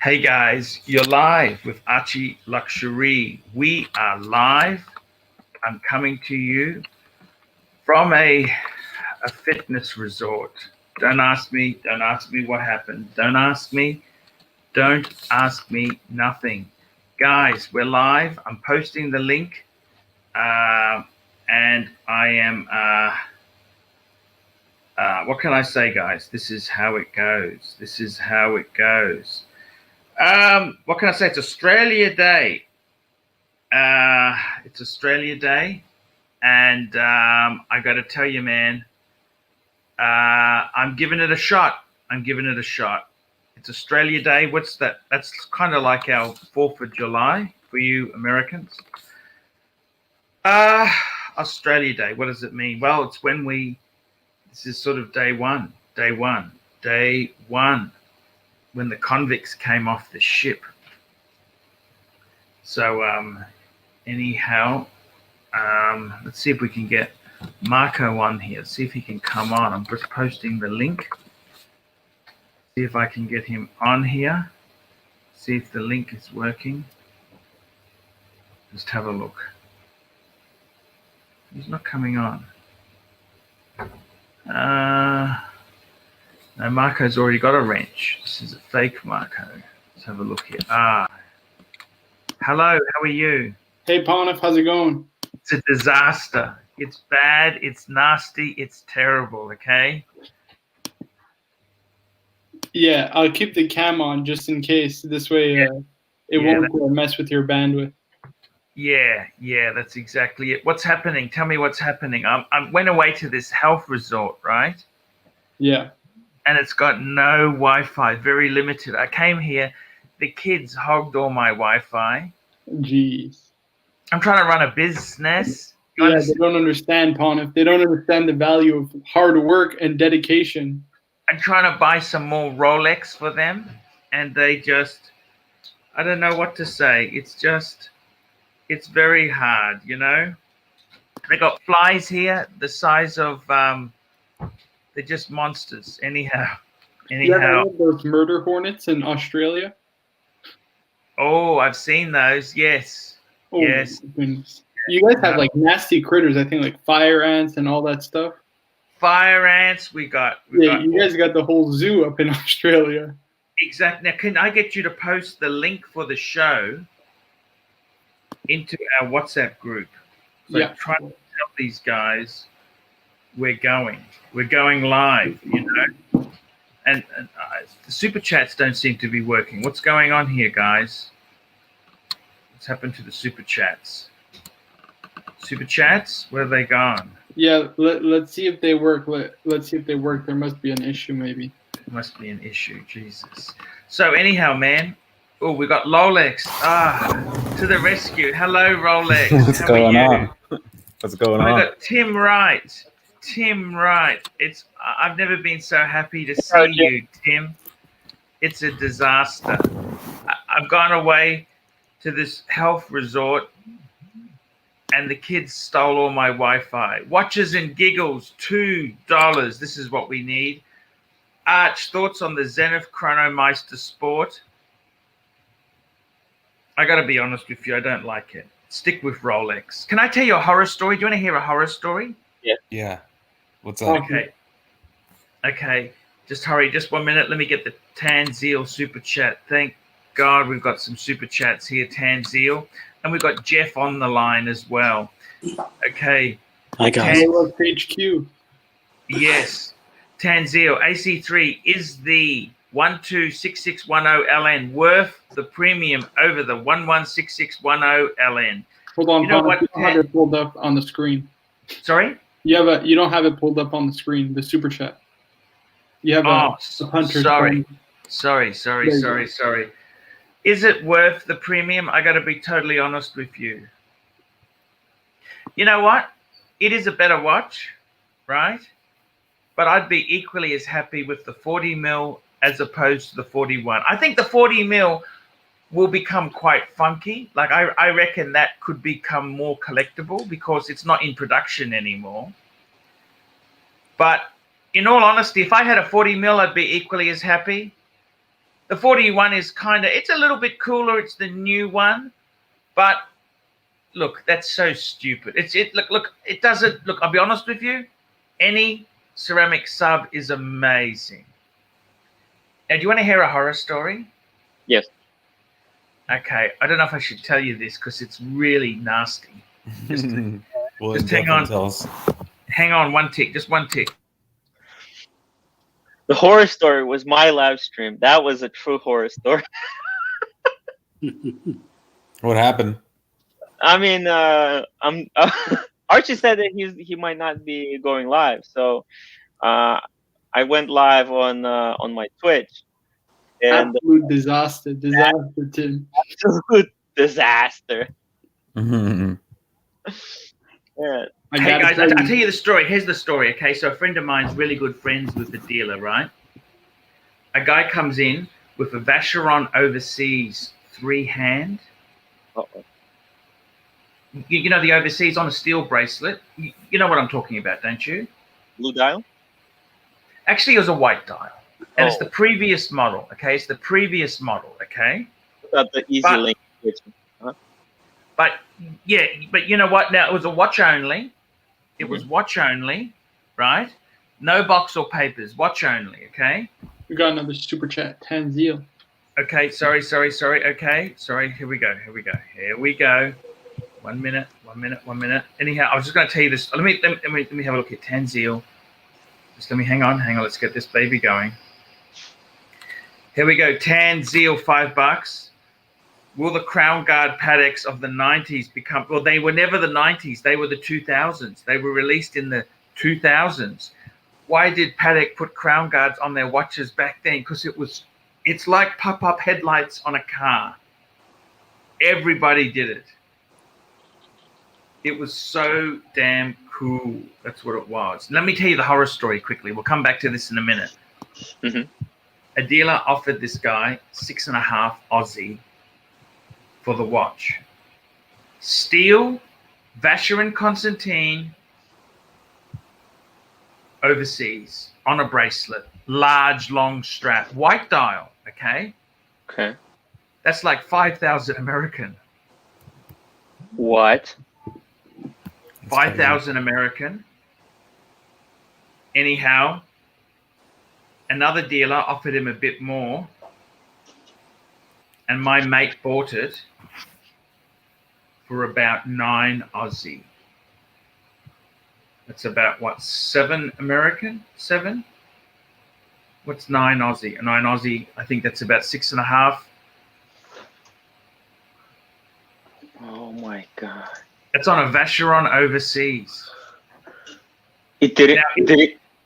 Hey guys, you're live with ArchieLuxury. We are live. I'm coming to you from a fitness resort. Don't ask me what happened. Don't ask me nothing. Guys, we're live. I'm posting the link and I am, what can I say, guys? This is how it goes. What can I say? It's Australia Day. It's Australia Day, and I got to tell you, man, I'm giving it a shot. It's Australia Day. What's that? That's kind of like our 4th of July for you Americans. Australia Day. What does it mean? Well, it's when this is sort of day one, when the convicts came off the ship. So, anyhow, let's see if we can get Marco on here. See if he can come on. I'm just posting the link. See if I can get him on here. See if the link is working. Just have a look. He's not coming on. No, Marco's already got a wrench. This is a fake Marco. Let's have a look here. Hello, how are you? Hey, Ponif, how's it going? It's a disaster. It's bad, it's nasty, it's terrible, okay? Yeah, I'll keep the cam on just in case. This way it won't mess with your bandwidth. Yeah, that's exactly it. What's happening? Tell me what's happening. I went away to this health resort, right? Yeah. And it's got no Wi-Fi, very limited. I came here, the kids hogged all my Wi-Fi. Jeez. I'm trying to run a business. Yeah, they don't understand, Ponif. They don't understand the value of hard work and dedication. I'm trying to buy some more Rolex for them, and they just, I don't know what to say. It's very hard, you know? They got flies here the size of, they're just monsters. Anyhow. Yeah, those murder hornets in Australia. Oh, I've seen those. Yes. Oh, yes. Goodness. You guys have like nasty critters. I think like fire ants and all that stuff. Fire ants. You guys got the whole zoo up in Australia. Exactly. Now, can I get you to post the link for the show into our WhatsApp group? So try to tell these guys we're going live, you know. And the super chats don't seem to be working. What's going on here, guys? What's happened to the super chats? Super chats? Where have they gone? Yeah, let's see if they work. Let's see if they work. There must be an issue, maybe. There must be an issue. Jesus. So anyhow, man. Oh, we got Rolex. To the rescue. Hello, Rolex. What's going on? What's going on? We got Tim Wright. I've never been so happy to see you, Tim. It's a disaster. I've gone away to this health resort and the kids stole all my Wi-Fi. Watches and giggles, $2. This is what we need. Arch, thoughts on the Zenith Chronomeister Sport? I got to be honest with you, I don't like it. Stick with Rolex. Can I tell you a horror story? Do you want to hear a horror story? Yeah. What's up? Okay. Just hurry. Just 1 minute. Let me get the Tanzeel super chat. Thank God we've got some super chats here, Tanzeel. And we've got Jeff on the line as well. Okay. Hi, guys. HQ. Yes. Tanzeel, AC3 is the 126610 LN worth the premium over the 116610 LN. Hold on, you know what? You don't have it pulled up on the screen. Sorry? You don't have it pulled up on the screen, the super chat. You have a hunter. Sorry. Is it worth the premium? I got to be totally honest with you. You know what? It is a better watch, right? But I'd be equally as happy with the 40 mil as opposed to the 41. I think the 40 mil will become quite funky. Like I reckon that could become more collectible because it's not in production anymore. But in all honesty, if I had a 40 mil, I'd be equally as happy. The 41 is kind of, it's a little bit cooler. It's the new one, but look, that's so stupid. Look, it doesn't look. I'll be honest with you. Any ceramic sub is amazing. Now, do you want to hear a horror story? Yes. Okay, I don't know if I should tell you this because it's really nasty. Just hang on. Hang on, one tick, just one tick. The horror story was my live stream. That was a true horror story. What happened? I mean, Archie said that he might not be going live, so I went live on my Twitch. And absolute disaster, Tim. Absolute disaster. Mm-hmm. Yeah. Hey guys, I'll tell you the story. Here's the story, okay? So a friend of mine's really good friends with the dealer, right? A guy comes in with a Vacheron Overseas 3-hand. Uh-oh. You know the Overseas on a steel bracelet? You know what I'm talking about, don't you? Blue dial? Actually, it was a white dial. And it's the previous model, okay? It's the previous model, okay? Without the easy link switch. Huh? But, yeah, but you know what? Now, it was a watch only. It was watch only, right? No box or papers, watch only, okay? We got another super chat, Tanzil. Okay, sorry. Okay, sorry, here we go. 1 minute. Anyhow, I was just going to tell you this. Let me have a look at Tanzil. Just let me hang on. Let's get this baby going. Here we go. Tanzil, $5. Will the Crown Guard Pateks of the 90s become? Well, they were never the 90s. They were the 2000s. They were released in the 2000s. Why did Patek put Crown Guards on their watches back then? Because it's like pop-up headlights on a car. Everybody did it. It was so damn cool. That's what it was. Let me tell you the horror story quickly. We'll come back to this in a minute. Mm-hmm. A dealer offered this guy 6.5 Aussie for the watch. Steel, Vacheron Constantine, Overseas, on a bracelet, large, long strap, white dial, okay? Okay. That's like 5,000 American. What? 5,000 American. Anyhow, another dealer offered him a bit more, and my mate bought it for about 9 Aussie. That's about what, 7 American? 7? What's 9 Aussie? 9 Aussie, I think that's about 6.5. Oh my god! That's on a Vacheron Overseas. It didn't.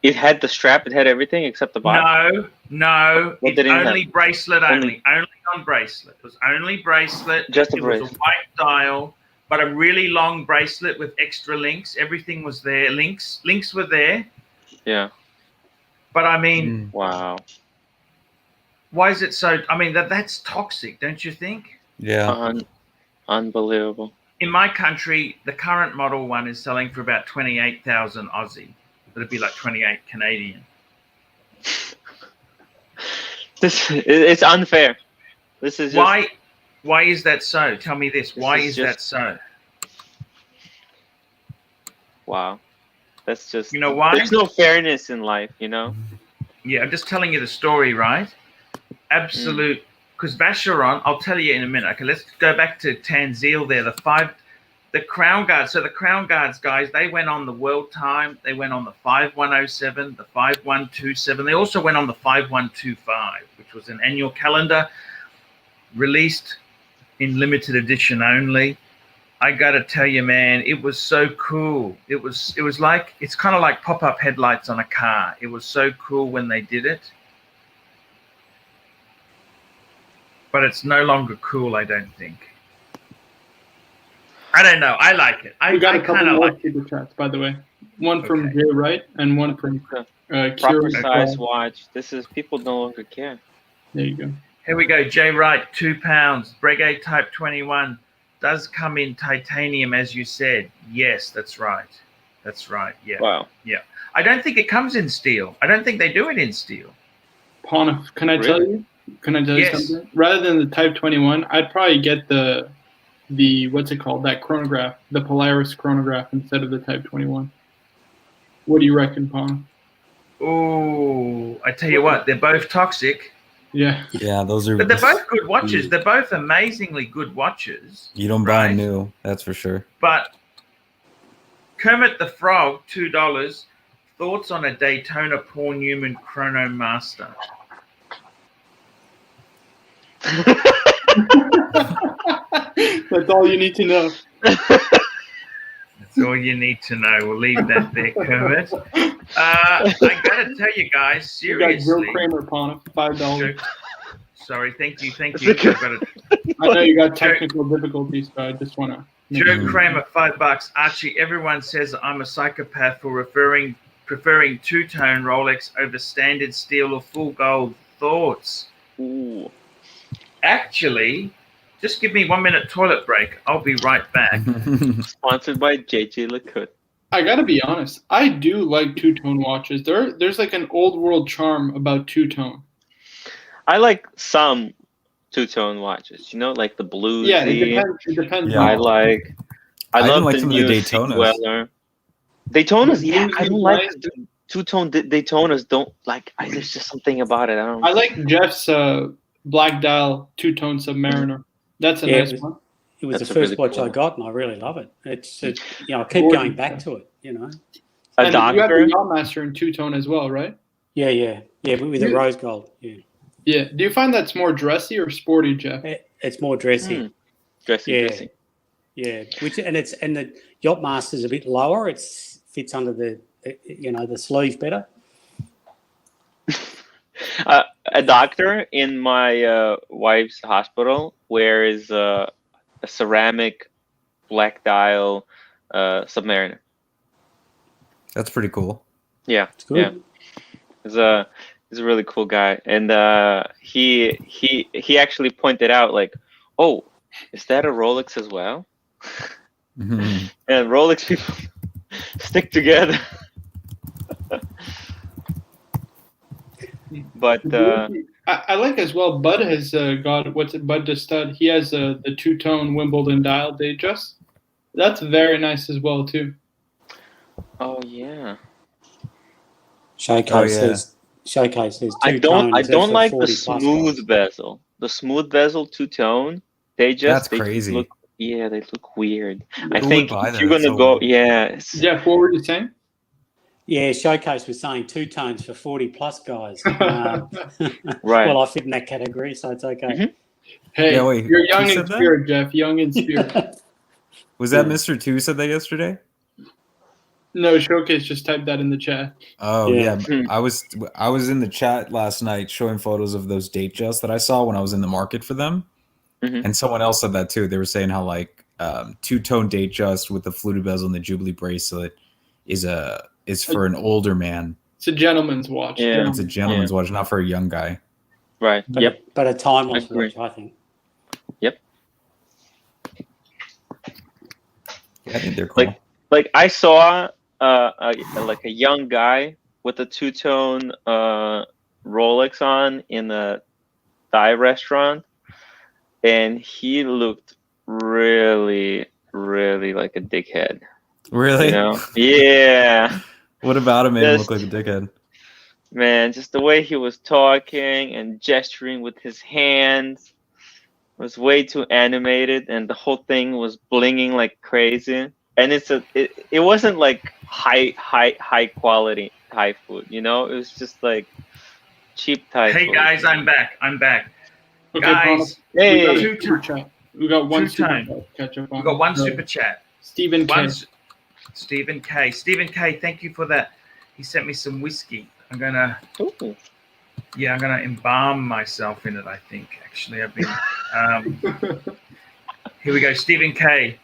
It had the strap. It had everything except the bottom. No. What It's did it only have? bracelet only on bracelet. It was only bracelet. Just a It was bracelet. a white dial, but a really long bracelet with extra links. Everything was there. Links were there. Yeah. But I mean, Wow. why is it so? I mean, that's toxic, don't you think? Yeah. Unbelievable. In my country, the current model one is selling for about 28,000 Aussie. It'd be like 28 Canadian. It's unfair. This is just, Why is that so? Tell me this. Why is that so? wow. That's just, You know why? There's no fairness in life, you know? Yeah, I'm just telling you the story, right? Absolute. Because Vacheron, I'll tell you in a minute. Okay, let's go back to Tanzil there. The Crown Guards. So the Crown Guards guys, they went on the world time. They went on the 5107, the 5127. They also went on the 5125, which was an annual calendar released in limited edition only. I got to tell you, man, it was so cool. It was like, it's kind of like pop-up headlights on a car. It was so cool when they did it. But it's no longer cool, I don't think. I don't know. I like it. We got a couple more like super chats, by the way. One from Jay Wright and one from Proper Kira. size watch. This is, people no longer care. There you go. Here we go. Jay Wright, £2. Breguet Type 21 does come in titanium, as you said. Yes, that's right. That's right. Yeah. Wow. Yeah. I don't think it comes in steel. I don't think they do it in steel. Ponif, can I tell you? Can I tell you Yes. something? Rather than the Type 21, I'd probably get the what's it called? That chronograph, the Polaris chronograph instead of the Type 21. What do you reckon, Pong? Oh, I tell you what, they're both toxic. Yeah. Yeah, those are. But they're both good watches. They're both amazingly good watches. You don't buy right? new, that's for sure. But Kermit the Frog, $2. Thoughts on a Daytona Paul Newman Chrono Master? That's all you need to know. That's all you need to know. We'll leave that there, Kermit. I gotta tell you guys, You got Joe seriously. Kramer, Pong, $5. Sorry, thank you. It's okay. I know you got technical difficulties, but I just want to. Joe Kramer, $5. Archie, everyone says I'm a psychopath for preferring two-tone Rolex over standard steel or full gold. Thoughts? Ooh. Actually, just give me 1 minute toilet break. I'll be right back. Sponsored by JJ LeCoute. I gotta be honest. I do like two-tone watches. There's like an old world charm about two-tone. I like some two-tone watches. You know, like the blues. Yeah, it depends. Yeah. I love like the some of the new Daytonas. Daytonas. Daytonas, The yeah, blues I don't and like white. the two-tone Daytonas. Don't like. There's just something about it. I don't. I like Jeff's black dial two-tone Submariner. That's a nice one. It was That's the a really first watch cool I one. got, and I really love it. It's you know, I keep going back to it. You know. A And you have doctor. the Yachtmaster in two-tone as well, right? Yeah, but with the rose gold. Yeah, Yeah. Do you find that's more dressy or sporty, Jeff? it's more dressy. Dressy. Yeah, and the Yachtmaster's a bit lower. It fits under the sleeve better. A doctor in my wife's hospital wears a ceramic black dial Submariner. That's pretty cool. Yeah, It's good. yeah. He's a really cool guy, and he actually pointed out like, oh, is that a Rolex as well? Mhm. And Rolex people stick together. But I like as well. Bud has got Bud the Stud. He has the two-tone Wimbledon dial Datejust. That's very nice as well too. oh yeah, Showcase yeah. says I two don't tones for like the 40 plus smooth guys. bezel. The smooth bezel two-tone. They That's just crazy. look, yeah, they look weird. I Who think would buy if that? you're That's gonna so go, weird. yeah, Jeff, what were you saying? Yeah, Showcase was saying two tones for 40 plus guys. right. Well, I fit in that category, so it's okay. Mhm. Hey, Yeah, wait, you're who young in said that? spirit, Jeff. Young in spirit. Was that Yeah. Mr. Two said that yesterday? No, Showcase just typed that in the chat. Oh Yeah. yeah. I was in the chat last night showing photos of those Datejusts that I saw when I was in the market for them. Mhm. And someone else said that too. They were saying how like two-tone Datejust with the fluted bezel and the Jubilee bracelet is for an older man. It's a gentleman's watch. Yeah. It's a gentleman's watch, not for a young guy. Right. But, Yep. but a timeless Agree. watch, I think. Yeah, I think they're cool. Like I saw like a young guy with a two-tone Rolex on in a Thai restaurant, and he looked really, really like a dickhead. Really? You know? Yeah. What about him made him Just- look like a dickhead? Man, just the way he was talking and gesturing with his hands was way too animated, and the whole thing was blinging like crazy. And it wasn't like high quality Thai food, you know? It was just like cheap Thai Hey food. guys, I'm back. Okay, Guys, we got a Hey, super chat. We got one super Two-tone. chat to catch up on. we've got one super chat. Stephen K. Stephen K. Stephen K, thank you for that. He sent me some whiskey. I'm gonna embalm myself in it, I think. Actually, I've been here we go. Stephen K.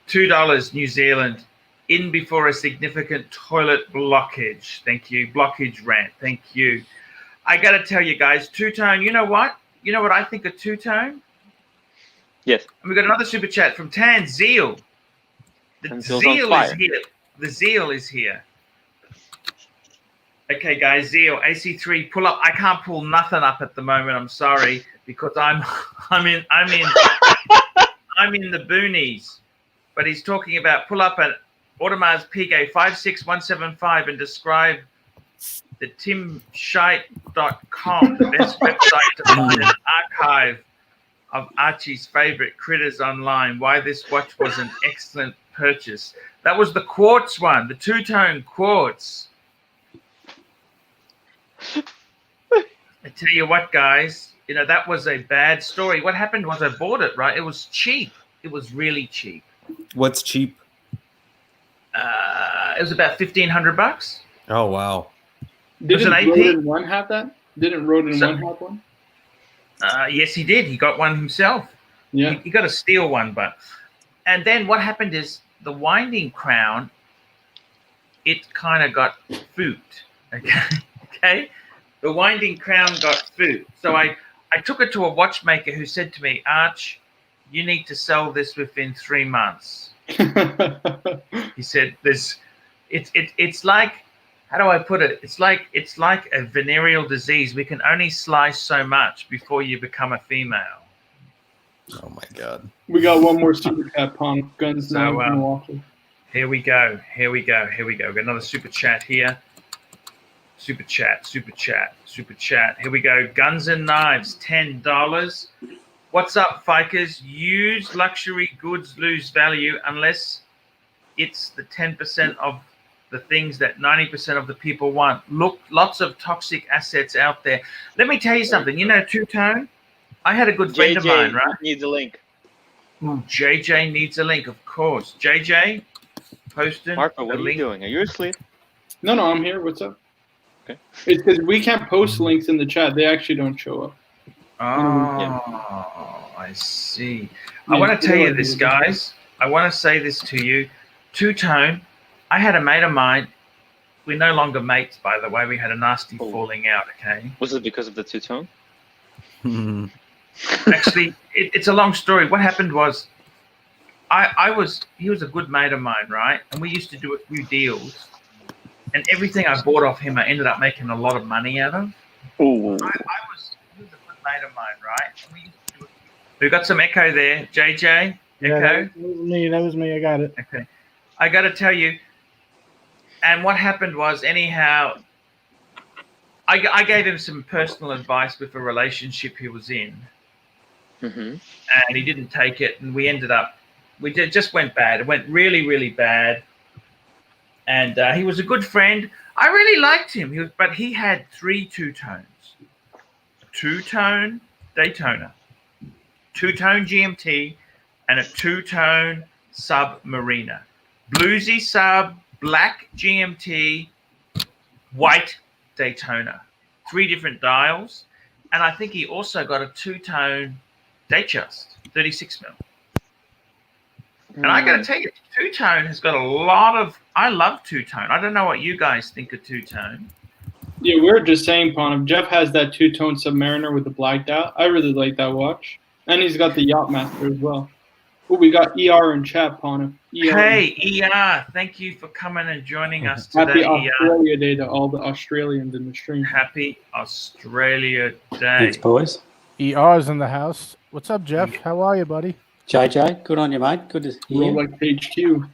$2 New Zealand. In before a significant toilet blockage. Thank you. Blockage rant. Thank you. I gotta tell you guys, two-tone, you know what? You know what I think of two-tone? yes. And we got another super chat from Tan Zeal. The Tan Zeal's on zeal is fire. here. The zeal is here. Okay, guys, Zeal, AC3, pull up. I can't pull nothing up at the moment. I'm sorry because I'm in the boonies. But he's talking about pull up an Audemars Piguet 56175 and describe the timshite.com, the best website to find an archive of Archie's favorite critters online. Why this watch was an excellent purchase. That was the quartz one, the two-tone quartz. I tell you what, guys, you know, that was a bad story. What happened was I bought it, right? It was cheap. It was really cheap. What's cheap? It was about $1,500. Oh, wow. Didn't an AP? Rodin 1 have that? Didn't Rodin 1 have one? Yes, he did. He got one himself. Yeah. He got a steel one, but. And then what happened is the winding crown, it kind of got fooped. Okay? The winding crown got fooped. So I took it to a watchmaker who said to me, Arch, you need to sell this within 3 months. He said, it's like, how do I put it? It's like a venereal disease. We can only slice so much before you become a female. Oh my God. We got one more super chat, Pong. Guns So, now in Milwaukee. Here we go. We got another super chat here. Super chat. Here we go. Guns and Knives, $10. What's up, Fikers? Used luxury goods lose value unless it's the 10% of the things that 90% of the people want. Look, lots of toxic assets out there. Let me tell you something. You know two-tone? I had a good friend of mine, right? Needs a link. Ooh, JJ needs a link, of course. JJ, posting Marco, what the are link. you doing? Are you asleep? No, I'm here. What's up? Okay. It's because we can't post links in the chat. They actually don't show up. Oh, I see. I want to tell you this, guys. I want to say this to you. Two-tone, I had a mate of mine. We're no longer mates, by the way. We had a nasty falling out, okay? Was it because of the two-tone? Actually, it's a long story. What happened was he was a good mate of mine, right? And we used to do a few deals. And everything I bought off him, I ended up making a lot of money out of. Ooh. He was a good mate of mine, right? And we used to do we got some echo there. JJ, Yeah, echo. that was me. I got it. Okay. I got to tell you, and what happened was, anyhow, I gave him some personal advice with a relationship he was in. Mm-hmm. And he didn't take it, and just went bad. It went really, really bad. And he was a good friend. I really liked him. But he had 3 two-tones. Two-tone Daytona, two-tone GMT, and a two-tone Submariner. Bluesy Sub, black GMT, white Daytona. 3 different dials. And I think he also got a two-tone Datejust, 36 mil. And I got to tell you, two-tone has got a lot of. I love two-tone. I don't know what you guys think of two-tone. Yeah, we were just saying, Pon, Jeff has that two-tone Submariner with the black dial. I really like that watch. And he's got the Yachtmaster as well. Oh, we got ER in chat, Pon. Hey, ER, thank you for coming and joining us today. Happy Australia Day to all the Australians in the stream. Happy Australia Day. Thanks, boys. ER's in the house. What's up, Jeff? How are you, buddy? JJ, good on you, mate. Good to hear you. Rolex HQ.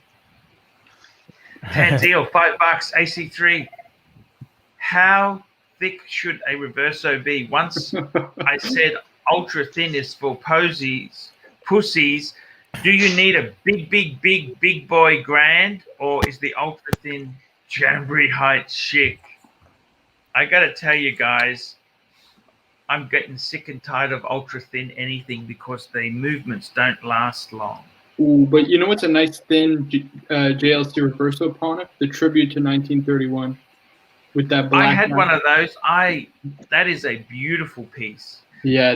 Tanzil, $5, AC3. How thick should a Reverso be? Once I said ultra thin is for pussies. Do you need a big boy grand, or is the ultra thin Jamboree height chic? I gotta tell you guys, I'm getting sick and tired of ultra thin anything because the movements don't last long. Ooh, but you know what's a nice thin JLC Reverso upon it? The tribute to 1931 with that black. I had knife. one of those. That is a beautiful piece. Yeah,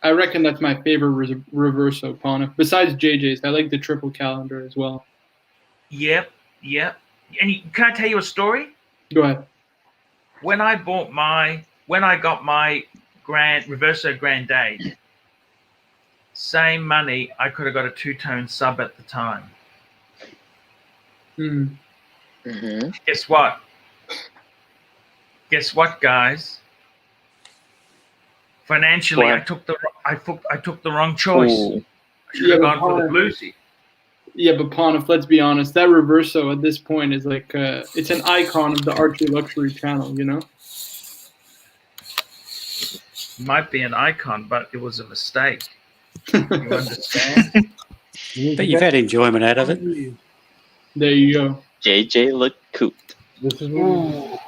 I reckon that's my favorite Reverso upon it. Besides JJ's, I like the triple calendar as well. Yep. And can I tell you a story? Go ahead. When I got my Reverso Grande, same money, I could have got a two-tone sub at the time. Mm. Mm-hmm. Guess what? Guess what, guys? Financially, What? I took the wrong choice. Ooh. I should have Yeah, gone for the but bluesy. Yeah, but Ponif, let's be honest, that Reverso at this point is like it's an icon of the ArchieLuxury channel, you know? Might be an icon, but it was a mistake. You understand? But you've had enjoyment out of it. There you go. JJ looked cooped. This is what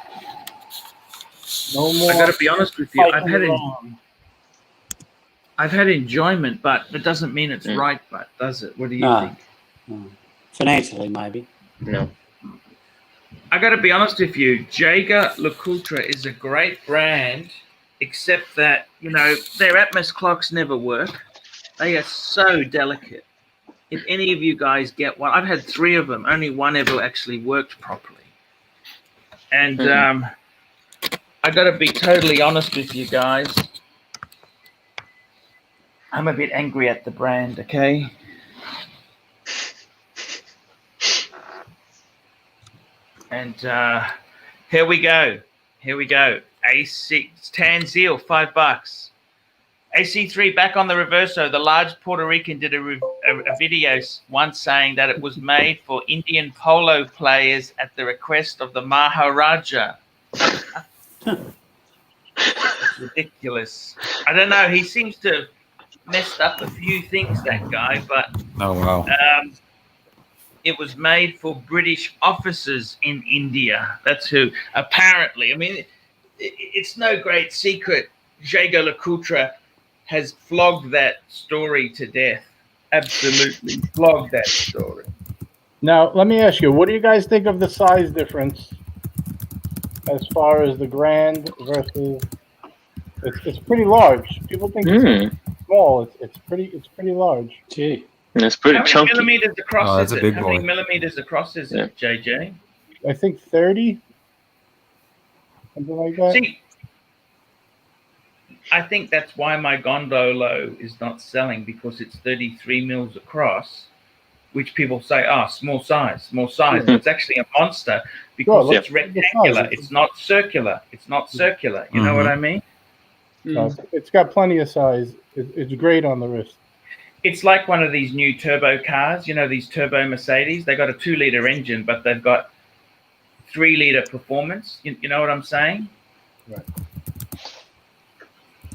no more. I got to be honest with you. fighting around. I've had enjoyment, but it doesn't mean it's right. But does it? What do you No. think? No. Financially, maybe. No. I got to be honest with you. Jaeger LeCoultre is a great brand, except that their Atmos clocks never work. They are so delicate. If any of you guys get one, I've had 3 of them. Only one ever actually worked properly. And I got to be totally honest with you guys. I'm a bit angry at the brand, okay? And here we go. A6 Tanzil, $5. AC3 back on the Reverso. The large Puerto Rican did a video once saying that it was made for Indian polo players at the request of the Maharaja. It's ridiculous. I don't know. He seems to have messed up a few things, that guy, but Oh wow. it was made for British officers in India. That's who, apparently. I mean, it's no great secret. Jaeger LeCoultre has flogged that story to death. Absolutely flogged that story. Now, let me ask you, what do you guys think of the size difference as far as the Grand versus? It's pretty large. People think it's small. It's pretty large. Gee. It's pretty How many chunky. millimeters across that's is a it? big How many boy. millimeters across is it, JJ? I think 30, something like that. See, I think that's why my Gondolo is not selling, because it's 33 mils across, which people say, small size. It's actually a monster because it's rectangular. It's not circular. You know what I mean? So it's got plenty of size. It's great on the wrist. It's like one of these new turbo cars, these turbo Mercedes. They got a 2-liter engine, but they've got 3-liter performance. You know what I'm saying? Right.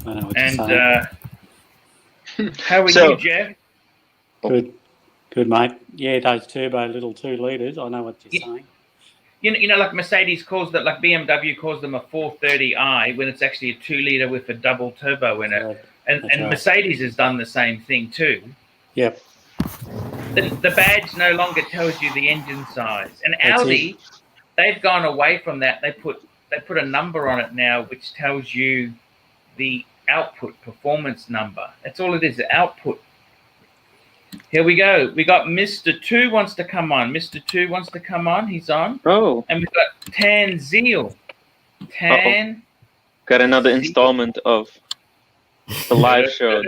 I know what And you're saying. how are you, Jeff? Good, mate. Yeah, those turbo little 2 litres. I know what you're saying. Like Mercedes calls that, like BMW calls them a 430i when it's actually a 2-liter with a double turbo in it. And right. Mercedes has done the same thing too. Yep. The badge no longer tells you the engine size. And That's Audi, they've gone away from that. They put a number on it now, which tells you the output performance number. That's all it is, the output. Here we go. We got Mr. 2 wants to come on. Mr. 2 wants to come on. He's on. Oh. And we've got Tanzil. Got another installment of the live show.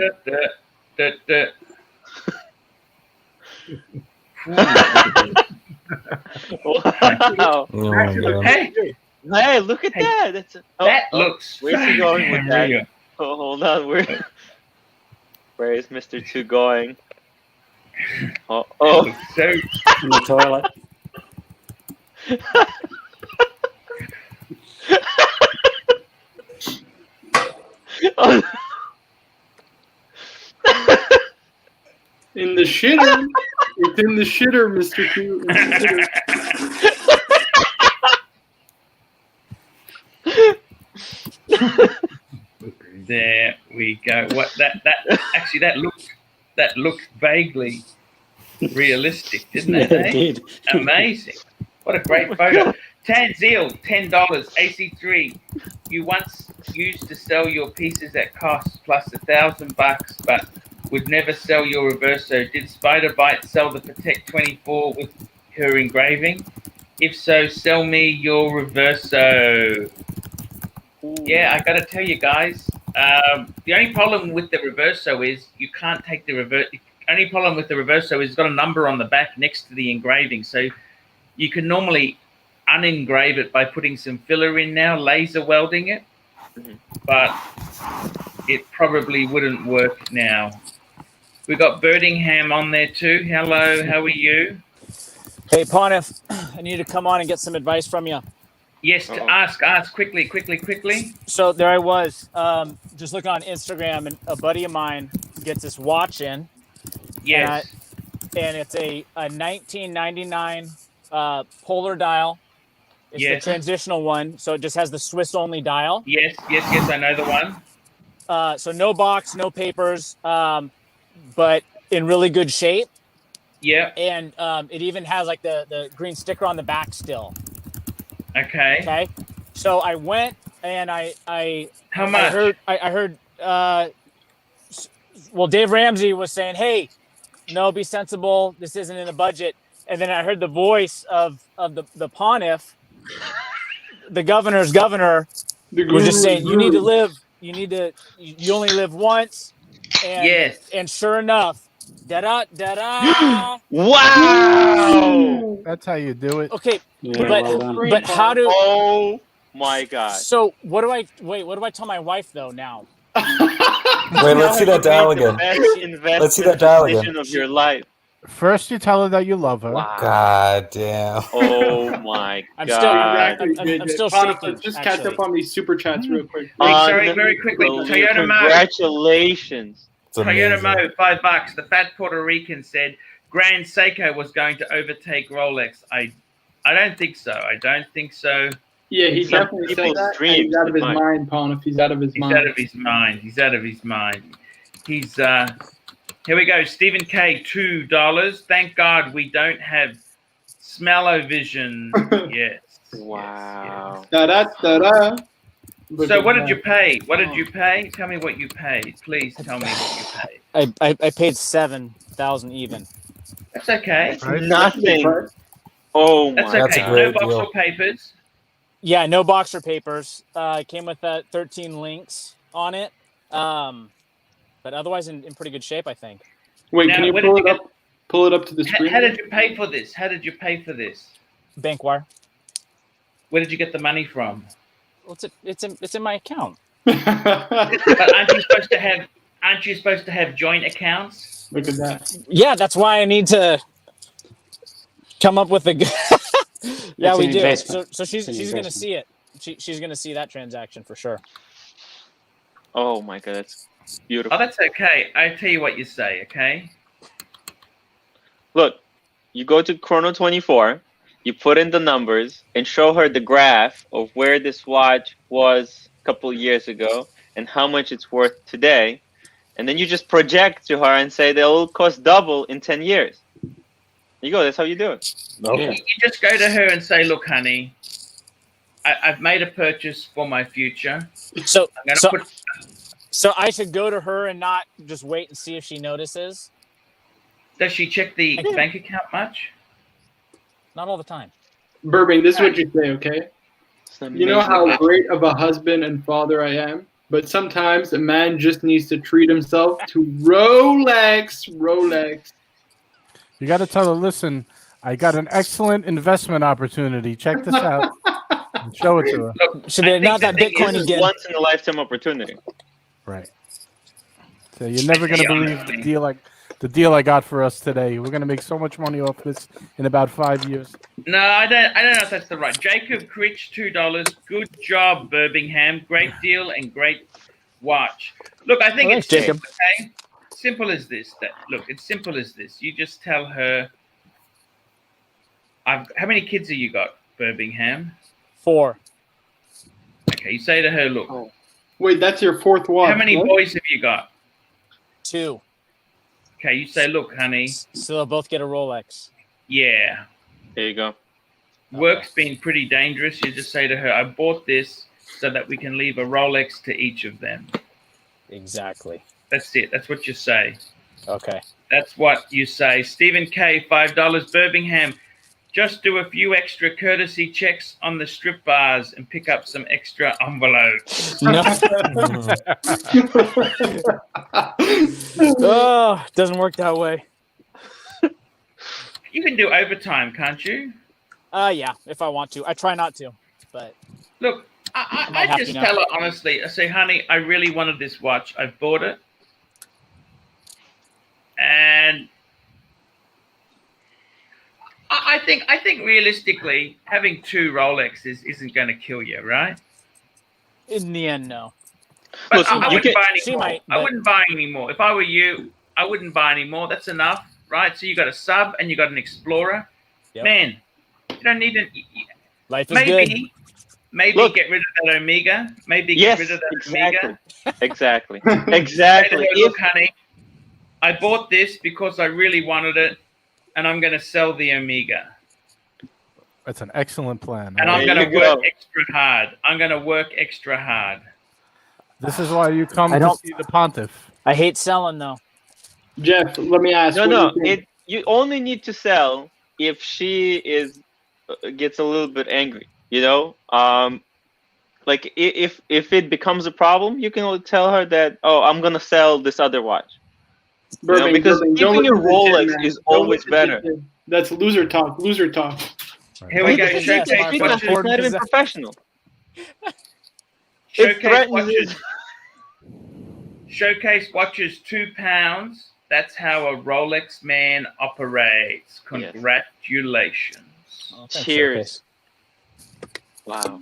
Wow. Oh, my God. Hey, Look at that. That's that looks. Where's he going with There that? you go. Oh, hold on. Where is Mr. 2 going? Oh. So In the toilet. In the shitter. It's in the shitter, Mr. 2. there we go. What that looked vaguely realistic, didn't it? Yeah, it did. Amazing. What a great photo. Tanzil, $10, AC3. You once used to sell your pieces at cost plus $1,000, but would never sell your Reverso. Did Spider Bite sell the Patek 24 with her engraving? If so, sell me your Reverso. Yeah, I got to tell you guys, the only problem with the Reverso is you can't take the only problem with the Reverso is it's got a number on the back next to the engraving. So you can normally unengrave it by putting some filler in now, laser welding it, but it probably wouldn't work now. We got Birdingham on there too. Hello, how are you? Hey, Pontiff, I need to come on and get some advice from you. Yes, ask quickly. So there I was, just looking on Instagram, and a buddy of mine gets this watch in. Yes. And it's a 1999 polar dial. It's the transitional one, so it just has the Swiss only dial. Yes, I know the one. So no box, no papers, but in really good shape. Yeah. And it even has like the green sticker on the back still. Okay. So I went and I How much? I heard well, Dave Ramsey was saying, "Hey, no, be sensible. This isn't in the budget." And then I heard the voice of the Pontiff, the governor's governor, was just saying, "You need to live. You only live once." And and sure enough, Wow! That's how you do it. Okay, Yeah, but how do? Oh my God! So what do I tell my wife though now? Wait, let's see that dial again. Let's see that dial again. Of your life. First, you tell her that you love her. Wow. God damn. Oh my I'm God! I'm still Pontiff, shaking. let's just catch up on these super chats real quick. Sorry, very quickly. Toyota Mo. Congratulations. Toyota Mo, $5. The fat Puerto Rican said Grand Seiko was going to overtake Rolex. I don't think so. Yeah, he Some definitely said people's that. dreams He's out of his define. mind, Pontiff. He's out of his mind. He's out of his mind. He's here we go. Stephen K, $2. Thank God we don't have smell-o-vision. Yes. Wow. Da-da-da-da. So what did you pay? Tell me what you paid. Please tell me what you paid. I paid 7,000 even. That's okay. Right? Nothing. Oh my! That's okay. a great No box deal. or papers. Yeah, no box or papers. It came with 13 links on it. But otherwise in pretty good shape, I think. Wait, Now, can you where pull did it you up? Pull it up to the screen. How did you pay for this? Bank wire. Where did you get the money from? Well, it's in my account. But aren't you supposed to have joint accounts? Look at that. Yeah, that's why I need to come up with a. Yeah, It's we an do. investment. So she's It's an going to investment. see it. She's going to see that transaction for sure. Oh my God! That's beautiful. Oh, that's okay. I tell you what you say. Okay. Look, you go to Chrono 24, you put in the numbers and show her the graph of where this watch was a couple years ago and how much it's worth today. And then you just project to her and say they'll cost double in 10 years. There you go. That's how you do it. Yeah. You just go to her and say, "Look, honey, I've made a purchase for my future. So I'm gonna put." so I should go to her and not just wait and see if she notices. Does she check the bank account much? Not all the time. Burbank, this is what you say, okay? It's an You know amazing how match. great of a husband and father I am, but sometimes a man just needs to treat himself to Rolex. You got to tell her, listen, I got an excellent investment opportunity. Check this out. And show it to her. Look, Should I be think not that the thing Bitcoin is, again. Once in a lifetime opportunity. Right. So you're never going to believe the deal I got for us today. We're going to make so much money off this in about 5 years. No, I don't know if that's the right. Jacob Critch, $2. Good job, Birmingham. Great deal and great watch. Look, I think Well, it's thanks, Jacob. okay. Simple as this. It's simple as this. You just tell her. How many kids have you got, Birmingham? 4. Okay, you say to her, look, Wait, that's your fourth watch. how many right? boys have you got? 2. Okay, you say, look, honey, So they'll both get a Rolex. yeah, There you go. work's been pretty dangerous. You just say to her, I bought this so that we can leave a Rolex to each of them. Exactly. That's it. That's what you say. Okay. That's what you say. Stephen K, $5. Birmingham, just do a few extra courtesy checks on the strip bars and pick up some extra envelopes. No. Oh, doesn't work that way. You can do overtime, can't you? Yeah, if I want to. I try not to, but Look, might I have just to now. tell her honestly. I say, honey, I really wanted this watch. I've bought it, and I think realistically, having 2 Rolexes isn't going to kill you, right? in the end, no. But Listen, I you wouldn't can. buy any She more. might, I but- wouldn't buy any more. If I were you, I wouldn't buy any more. That's enough, right? So you got a Sub and you got an Explorer. Yep. Man, you don't need an. Life is good. Maybe Look. get rid of that Omega. Maybe Yes, get rid of that exactly, Omega. exactly, Say to exactly. her, look, honey, I bought this because I really wanted it, and I'm going to sell the Omega. That's an excellent plan. And I'm There going to you work go. extra hard. I'm going to work extra hard. This is why you come I to don't- see the pontiff. I hate selling though. Jeff, let me ask. No, what no. do you think? You only need to sell if she gets a little bit angry. You know, like if it becomes a problem, you can tell her that, oh, I'm gonna sell this other watch. Burbank, because Burbank, don't keeping your listen to Tim, Rolex man. is Don't always listen to better. Tim. That's loser talk. Loser talk. Here we He go. doesn't Showcase need to Showcase speak watches. up. It's not even Important professional. Showcase threatens watches. his- Showcase watches £2. That's how a Rolex man operates. Yes. Congratulations. Oh, thanks, Cheers. Showcase. Wow.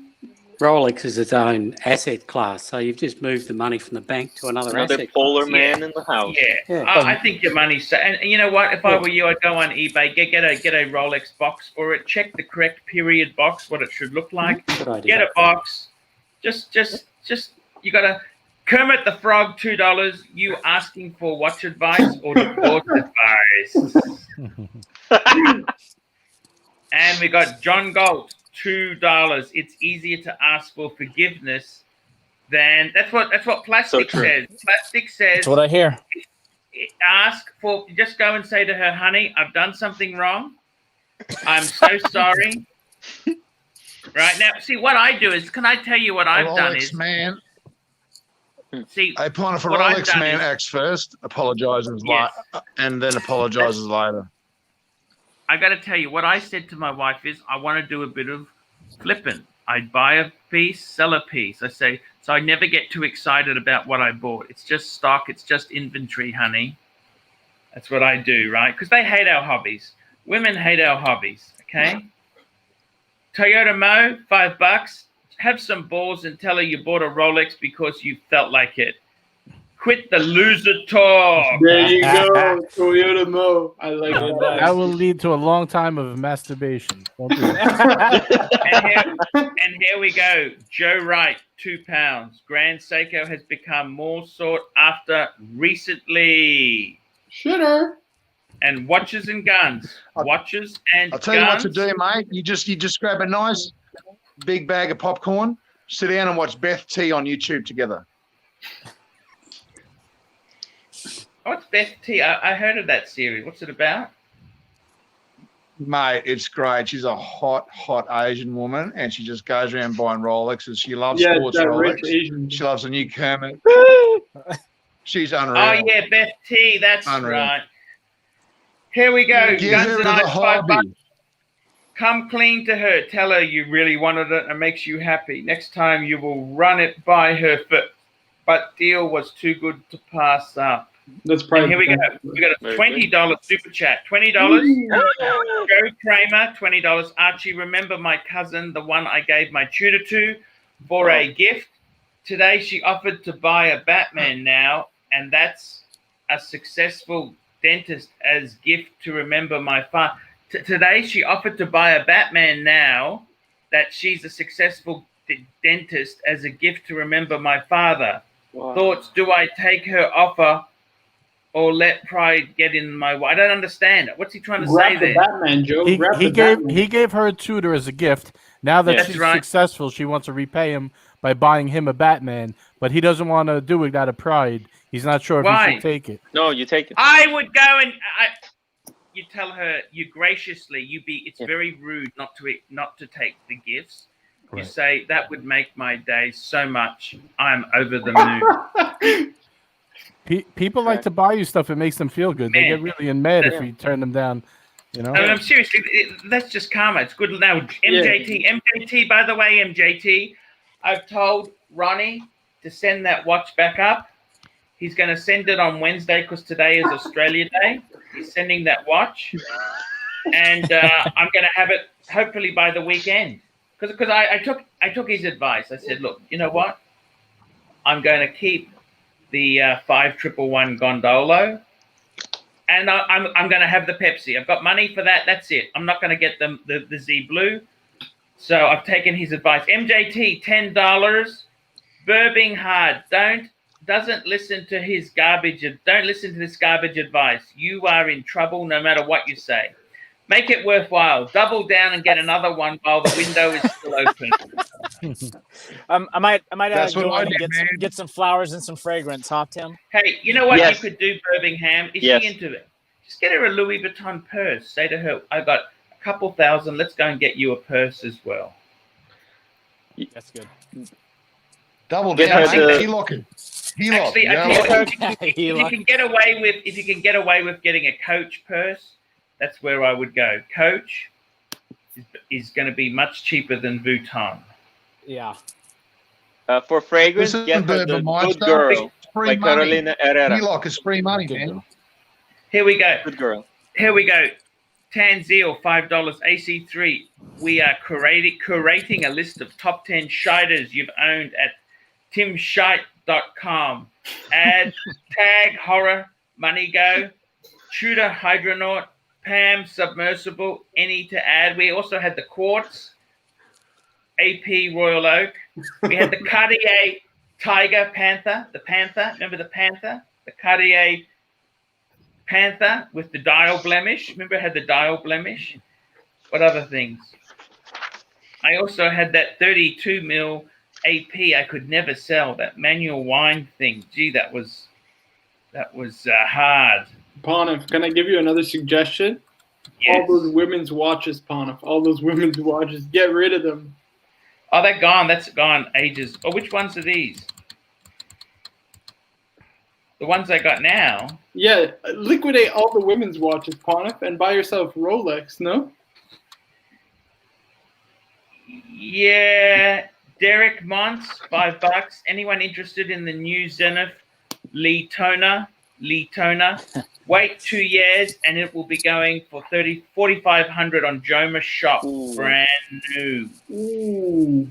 Rolex is its own asset class, so you've just moved the money from the bank to another Another asset polar class. man in the house. Yeah, Yeah. I think your money's and you know what? If I were you, I'd go on eBay, get a Rolex box for it. Check the correct period box, what it should look like. Good idea. Get a box. Just you gotta Kermit the Frog, $2. You asking for watch advice or divorce advice? And we got John Galt, $2. It's easier to ask for forgiveness than that's what plastic true. says. Plastic says That's what I hear. ask for, just go and say to her, honey, I've done something wrong. I'm so sorry. Right now, see what I do is, can I tell you what I've done is, man. see, A point for what I've Rolex done man is- acts first, apologizes Yes. and then apologizes later. I got to tell you, what I said to my wife is, I want to do a bit of flipping. I'd buy a piece, sell a piece. I say, so I never get too excited about what I bought. It's just stock. It's just inventory, honey. That's what I do, right? Because they hate our hobbies. Women hate our hobbies, okay? Toyota Mo, $5. Have some balls and tell her you bought a Rolex because you felt like it. Quit the loser talk. There you go, Toyota Mo. I like it. That will lead to a long time of masturbation. Don't do that. And here we go. Joe Wright, £2. Grand Seiko has become more sought after recently. Shitter. And watches and guns. Watches and I'll tell you what guns. to do, mate. You just grab a nice big bag of popcorn, sit down and watch Beth T on YouTube together. What's Beth T? I heard of that series. What's it about? Mate, it's great. She's a hot Asian woman, and she just goes around buying Rolexes. She loves Yeah, sports that rich Rolex. Asian. She loves a new Kermit. She's unreal. Oh, yeah, Beth T. That's Unreal. right. Here we go. Give Guns her and the Knives, $5. hobby. Come clean to her. Tell her you really wanted it and makes you happy. Next time you will run it by her foot. But deal was too good to pass up. That's And probably. here we go. We got a Very $20 super chat. $20. Joe Kramer, $20. Archie, remember my cousin, the one I gave my tutor to, for a gift? Today she offered to buy a Batman now, and that's a successful dentist as gift to remember my father. Today she offered to buy a Batman now that she's a successful dentist as a gift to remember my father. Wow. Thoughts, do I take her offer or let pride get in my way? I don't understand. What's he trying to Grab say the there? Batman, Joe. Grab the Batman. He gave her a tutor as a gift. Now that That's she's right. successful, she wants to repay him by buying him a Batman, but he doesn't want to do it out of pride. He's not sure if Why? he should take it. No, you take it. I would go and you tell her you graciously it's Yeah. very rude not to take the gifts. You Right. say that would make my day so much. I'm over the moon. People like to buy you stuff. It makes them feel good. They Man. get really mad if Yeah. you turn them down. You know. I'm seriously. That's just karma. It's good now. MJT. By the way, MJT, I've told Ronnie to send that watch back up. He's going to send it on Wednesday because today is Australia Day. He's sending that watch, and I'm going to have it hopefully by the weekend. Because I took his advice. I said, look, you know what? I'm going to keep the 5111 Gondolo, and I'm going to have the Pepsi. I've got money for that. That's it. I'm not going to get the Z Blue. So I've taken his advice. MJT, $10. Burbing hard. Doesn't listen to his garbage. Don't listen to this garbage advice. You are in trouble no matter what you say. Make it worthwhile. Double down and get another one while the window is still open. I might That's what go I in and did, get some flowers and some fragrance, huh, Tim? Hey, you know what Yes. you could do, Birmingham? Is Yes. she into it? Just get her a Louis Vuitton purse. Say to her, I got a couple thousand. Let's go and get you a purse as well. That's good. Double Get down, her mate. the- He-lock it. Actually, I Yeah. tell you what, if He you like- can get away with getting a Coach purse, that's where I would go. Coach is going to be much cheaper than Vuitton. Yeah. For fragrance, Listen, get her the Bourbon Monster, Good Girl it's free by money. Carolina Herrera. He-lock is free money, Good man. girl. Here we go. Good Girl. Here we go. Tanzil, $5. AC3. We are curating a list of top 10 shiders you've owned at timshite.com. Add tag horror, money go, Tudor Hydronaut, Pam Submersible, any to add. We also had the Quartz, AP Royal Oak. We had the Cartier Tiger Panther, the Panther. Remember the Panther? The Cartier Panther with the dial blemish. Remember it had the dial blemish? What other things? I also had that 32 mil AP I could never sell, that manual wine thing. Gee, that was hard. Ponif, can I give you another suggestion? Yes. All those women's watches, Ponif. All those women's watches. Get rid of them. Oh, they're gone. That's gone ages. Oh, which ones are these? The ones I got now? Yeah, liquidate all the women's watches, Ponif, and buy yourself Rolex, no? Yeah. Derek Montz, $5. Anyone interested in the new Zenith Daytona? Wait 2 years and it will be going for $4,500 on Joma Shop. Ooh. Brand new. Ooh.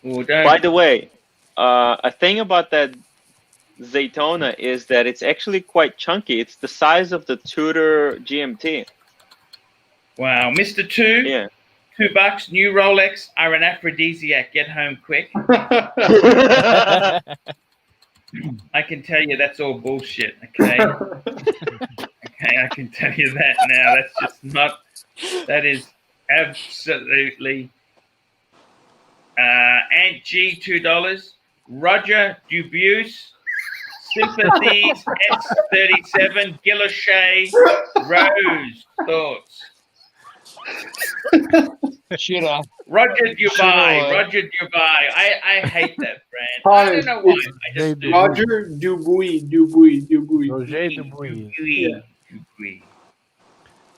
Ooh, don't. By the way, a thing about that Daytona is that it's actually quite chunky. It's the size of the Tudor GMT. Wow. Mr. Two, Yeah. $2. New Rolex are an aphrodisiac. Get home quick. I can tell you that's all bullshit. Okay. Okay, I can tell you that now. That's just not. That is absolutely. Aunt G, $2. Roger Dubuis, Sympathies, S37, Guilloche, Rose, thoughts. Shitter. Roger Dubai, Sure. Roger Dubai. I hate that brand. I don't know why. I just do. Roger Dubuis. Roger Dubuis. Dubuis.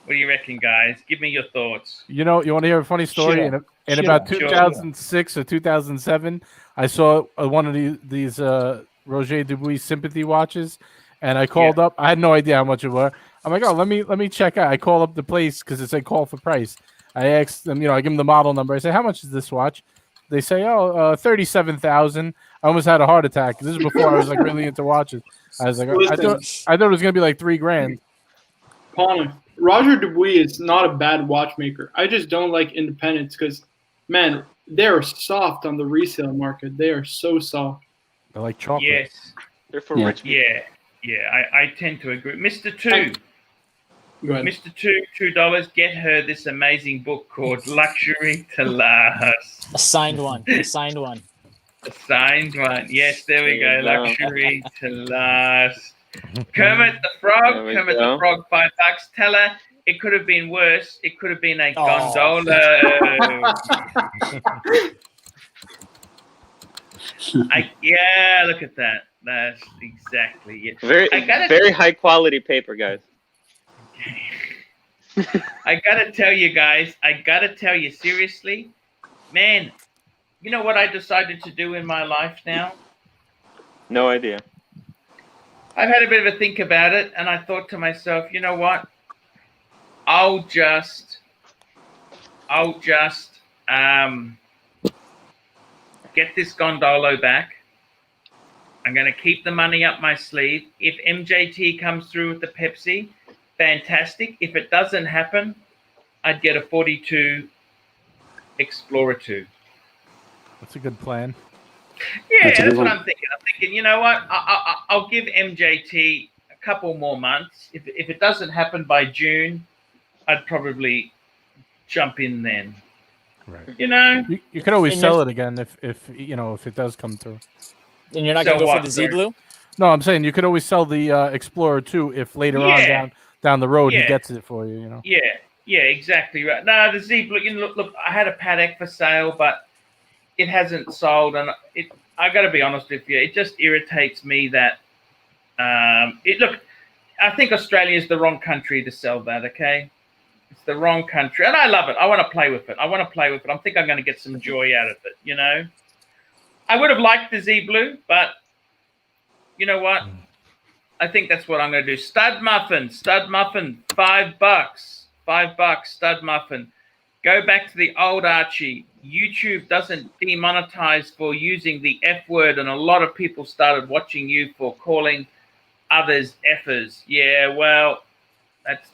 What do you reckon, guys? Give me your thoughts. You know, you want to hear a funny story? Sure. In about Sure. 2006 or 2007, I saw one of these Roger Dubuis sympathy watches, and I called up. I had no idea how much it were. I'm like, oh, let me check out. I call up the place because it said call for price. I asked them, I give them the model number. I say, how much is this watch? They say, oh, 37,000. I almost had a heart attack. This is before I was like really into watches. I was like, I thought it was gonna be like $3,000. Ponif, Roger Dubuis is not a bad watchmaker. I just don't like independents because, man, they're soft on the resale market. They are so soft. They're like chocolate. Yes. They're for Yeah. rich people. Yeah. I tend to agree. Mr. Two. Go ahead. Mr. Two, $2. Get her this amazing book called Luxury to Last. A signed one. A signed one. A signed one. Yes, there we go. There you go. Luxury to Last. Kermit the Frog. There we Kermit go. the Frog, $5. Tell her it could have been worse. It could have been a Oh. gondola. Look at that. That's exactly it. Very, I gotta- very high quality paper, guys. I gotta tell you guys, seriously, man, you know what I decided to do in my life now? No idea. I've had a bit of a think about it, and I thought to myself, you know what? I'll just get this gondolo back. I'm going to keep the money up my sleeve. If MJT comes through with the Pepsi, fantastic. If it doesn't happen, I'd get a 42 Explorer 2. That's a good plan. Yeah, that's what I'm thinking. I'm thinking, you know what? I'll give MJT a couple more months. If it doesn't happen by June, I'd probably jump in then. Right. You know, you could always sell it again if you know if it does come through. And you're not going to go for the Z Blue? No, I'm saying you could always sell the Explorer 2 if later on down the road he gets it for you. You know. Yeah, exactly right. No, the Z Blue. You know, look, I had a Patek for sale, but it hasn't sold, and I got to be honest with you, it just irritates me that look, I think Australia is the wrong country to sell that. Okay, it's the wrong country, and I love it. I want to play with it. I think I'm going to get some joy out of it. You know, I would have liked the Z Blue, but you know what? I think that's what I'm going to do. Stud muffin, $5. $5 stud muffin. Go back to the old Archie. YouTube doesn't demonetize for using the F word, and a lot of people started watching you for calling others effers. Yeah, well,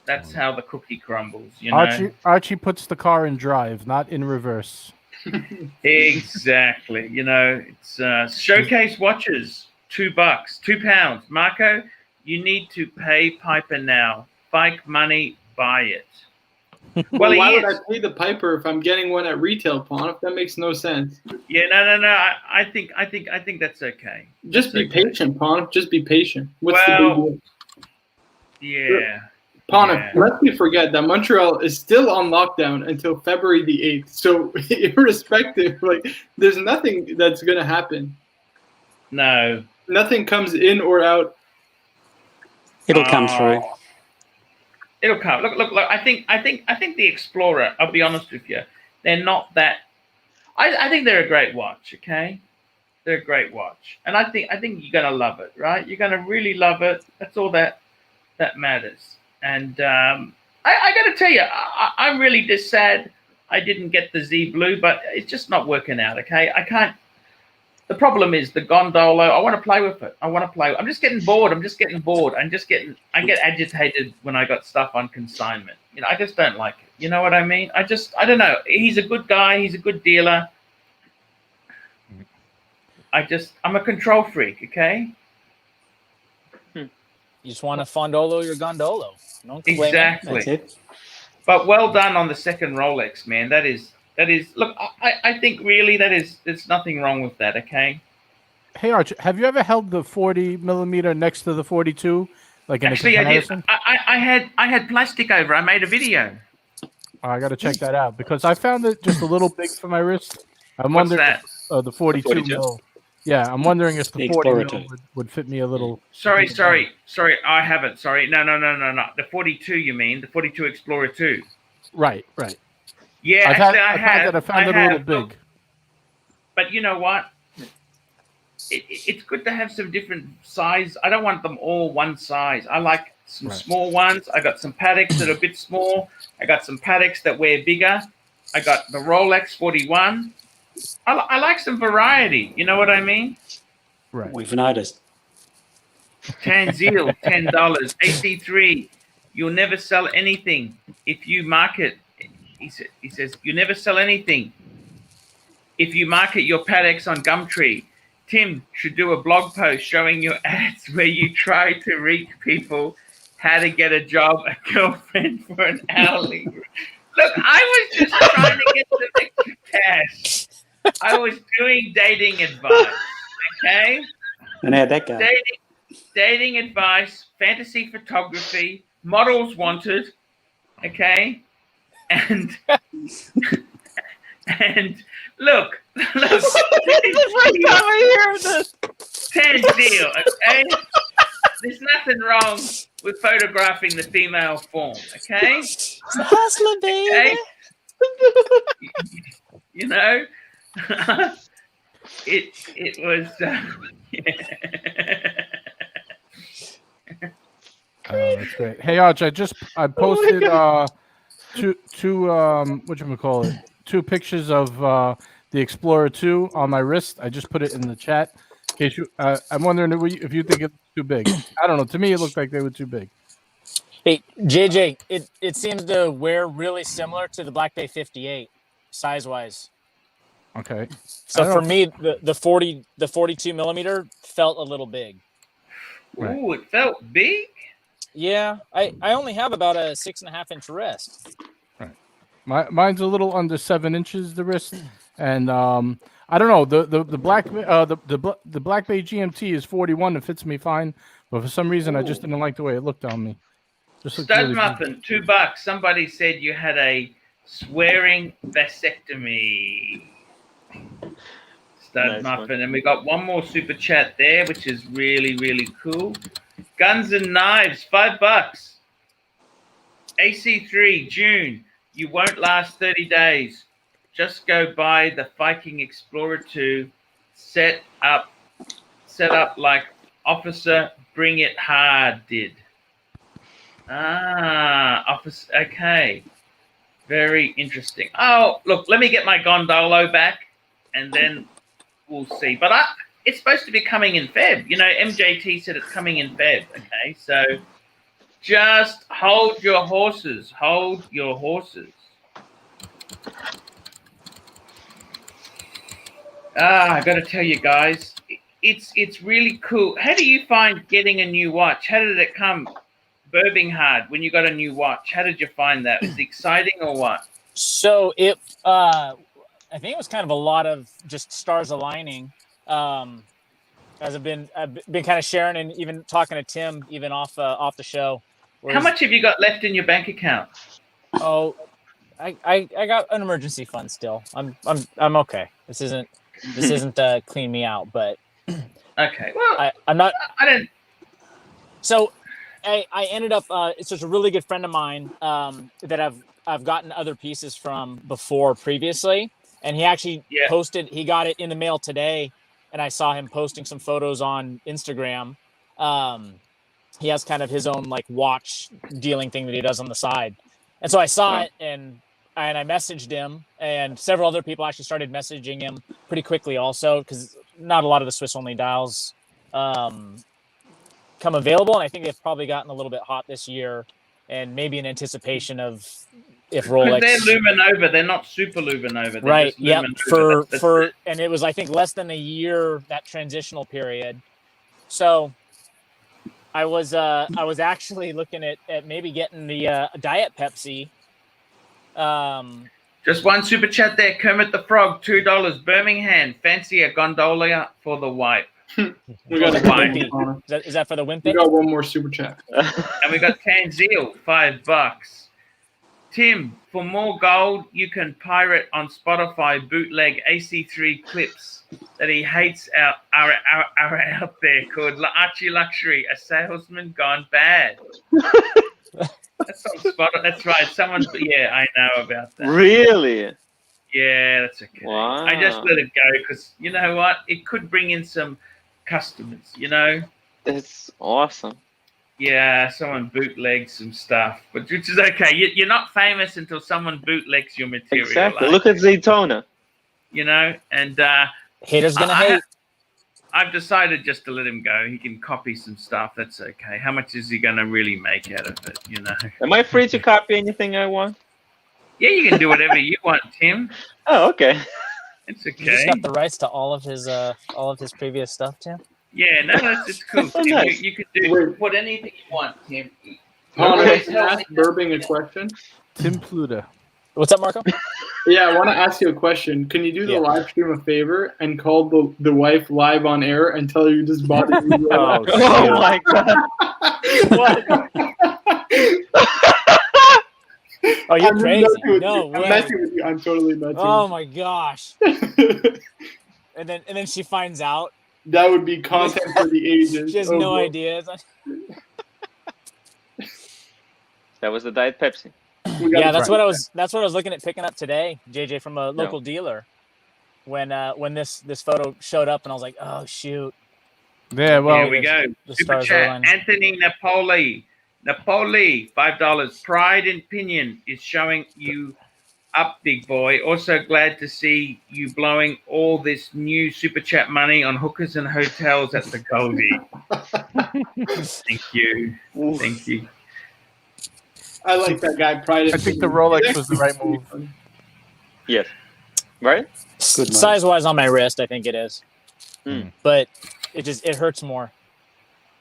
that's how the cookie crumbles, you know. Archie puts the car in drive, not in reverse. Exactly. You know, it's showcase watches, £2, £2. Marco, you need to pay Piper now. Fake money, buy it. Well, why would I pay the Piper if I'm getting one at retail, Pawn? If that makes no sense. Yeah, no. I think that's okay. Just be patient, Pawn. Just be patient. What's the big deal? Yeah. Pawn, lest we forget that Montreal is still on lockdown until February the 8th. So irrespective, like there's nothing that's gonna happen. No. Nothing comes in or out. It'll come through. It'll come. Look. I think the Explorer. I'll be honest with you. They're not that. I think they're a great watch. Okay, they're a great watch, and I think you're gonna love it, right? You're gonna really love it. That's all that matters. And I got to tell you, I'm really just sad I didn't get the Z Blue, but it's just not working out. Okay, I can't. The problem is the gondolo. I want to play with it. I'm just getting bored. I get agitated when I got stuff on consignment. You know, I just don't like it. You know what I mean? I don't know. He's a good guy. He's a good dealer. I'm a control freak. Okay. You just want to fondolo your gondolo. Don't complain. Exactly. That's it. But well done on the second Rolex, man. That is. Look, I think really there's nothing wrong with that. Okay. Hey Archie, have you ever held the 40 millimeter next to the 42? Like in actually, a comparison? I had plastic over. I made a video. Oh, I got to check that out because I found it just a little big for my wrist. I'm wondering the 42 mil. Yeah, I'm wondering if the 40 mil would fit me a little. Sorry. I haven't. Sorry. No. The 42, you mean? The 42 Explorer 2. Right. Yeah, I found it a little big. But you know what? It's good to have some different size. I don't want them all one size. I like some small ones. I got some Pateks that are a bit small. I got some Pateks that wear bigger. I got the Rolex 41. I like some variety. You know what I mean? Right. We've noticed. Tanzil, $10. AC3, you'll never sell anything if you market. He says, you never sell anything if you market your Pateks on Gumtree. Tim should do a blog post showing your ads where you try to reach people how to get a job, a girlfriend for an hourly. Look, I was just trying to get some extra cash. I was doing dating advice, okay? And how'd that go? Dating advice, fantasy photography, models wanted, okay? And look, this is right time I hear this. 10 deal, okay? There's nothing wrong we're photographing the female form. Okay. It's a hustler, baby. Okay? You know, it was. That's great. Hey, Arch, I posted two whatchamacallit, two pictures of the Explorer 2 on my wrist. I just put it in the chat. In case you, I'm wondering if you think it's too big. I don't know. To me, it looked like they were too big. Hey, JJ, it seems to wear really similar to the Black Bay 58, size-wise. Okay. So for me, the 42 millimeter felt a little big. Right. Ooh, it felt big. Yeah, I only have about a 6.5-inch wrist. Right. Mine's a little under 7 inches, the wrist, and I don't know. The Black Bay GMT is 41. It fits me fine, but for some reason I just didn't like the way it looked on me. Stud really muffin, $2. Somebody said you had a swearing vasectomy. Stud Nice muffin, one. and we got one more super chat there, which is really, really cool. Guns and Knives, $5. AC3 June. You won't last 30 days. Just go buy the Viking Explorer 2. Set up like Officer Bring It Hard did. Officer. Okay. Very interesting. Oh, look, let me get my gondolo back, and then we'll see. But it's supposed to be coming in Feb. You know, MJT said it's coming in Feb. Okay, so just hold your horses. Hold your horses. I got to tell you guys, it's really cool. How do you find getting a new watch? How did it come? Birmingham, when you got a new watch, how did you find that? Was it exciting or what? So I think it was kind of a lot of just stars aligning. As I've been kind of sharing and even talking to Tim even off the show. How much have you got left in your bank account? Oh, I got an emergency fund still. I'm okay. This isn't clean me out, but okay. Well, I'm not. I don't. So I ended up. It's just a really good friend of mine that I've gotten other pieces from before previously, and he actually posted. He got it in the mail today, and I saw him posting some photos on Instagram. He has kind of his own like watch dealing thing that he does on the side, and so I saw it and I messaged him, and several other people actually started messaging him pretty quickly also, because not a lot of the Swiss only dials come available, and I think they've probably gotten a little bit hot this year, and maybe in anticipation of if Rolex. They're Luminova, they're not super Luminova. They're right. Yep. For and it was I think less than a year, that transitional period. So I was actually looking at maybe getting the Diet Pepsi. Just one super chat there. Kermit the Frog, $2. Birmingham, fancy a gondola for the wipe. We got Is that for the Wimpy? We got one more super chat. And we got Tanzil, $5. Tim, for more gold, you can pirate on Spotify bootleg AC3 clips that he hates are out there called ArchieLuxury, a salesman gone bad. That's on Spotify. That's right. Someone, I know about that. Really? Yeah, that's okay. Wow. I just let it go because you know what? It could bring in some customers, you know? That's awesome. Yeah, someone bootlegs some stuff, but which is okay. You're not famous until someone bootlegs your material. Exactly. Like, Look at Daytona. You know, and haters gonna hate. I've decided just to let him go. He can copy some stuff. That's okay. How much is he gonna really make out of it? You know. Am I free to copy anything I want? Yeah, you can do whatever you want, Tim. Oh, okay. It's okay. You just got the rights to all of his previous stuff, Tim. Yeah, no, it's cool. Oh, nice. You can put anything you want, Tim. I ask Burbing a question. Tim Pluta. What's up, Marco? Yeah, I want to ask you a question. Can you do the live stream a favor and call the wife live on air and tell her you just bought it? Oh my god! What? Oh, you're crazy! No way! I'm messing with you. I'm totally messing. Oh my gosh! and then she finds out. That would be content for the ages. She has no idea. That was the Diet Pepsi. Yeah, that's what I was looking at picking up today, JJ, from a local dealer. When this photo showed up, and I was like, oh shoot. Yeah, well, here we go. The Super stars chat. are aligning. Anthony Napoli, $5. Pride and Pinion is showing you up, big boy. Also glad to see you blowing all this new super chat money on hookers and hotels at the Goldie. Thank you. Thank you. I like that guy. Pride. I think the Rolex was the right move. Yes. Right? Good move. Size-wise on my wrist, I think it is. But it hurts more.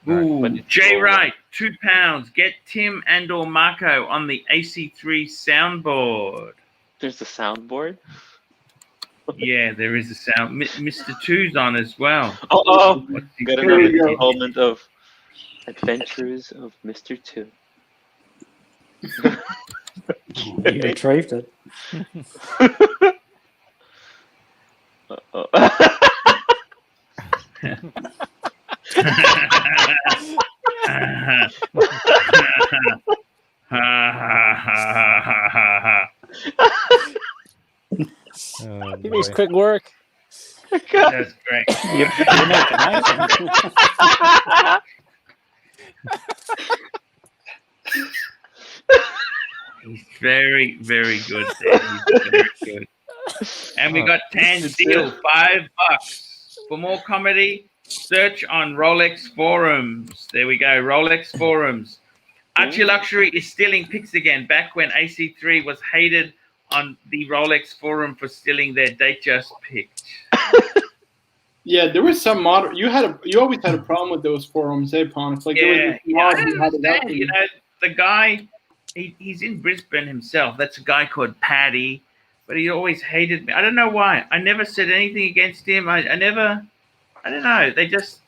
Ooh, Jay Wright, £2. Get Tim and/or Marco on the AC3 soundboard. There's the soundboard. Yeah, there is a sound. Mr. Two's on as well. Oh, What's he got doing? another installment of Adventures of Mr. Two. You retrieved it. He makes quick work. That's great. You make amazing. He's very, very good. There. He's very good. And we got Tan Steel, $5. For more comedy, search on Rolex forums. There we go, Rolex forums. ArchieLuxury is stealing pics again, back when AC3 was hated on the Rolex forum for stealing their Datejust pics. Yeah, there was some model. You always had a problem with those forums, eh, Pon? It's like Yeah, there was this mod you had it up you know, the guy, he's in Brisbane himself. That's a guy called Paddy, but he always hated me. I don't know why. I never said anything against him. I don't know. They just,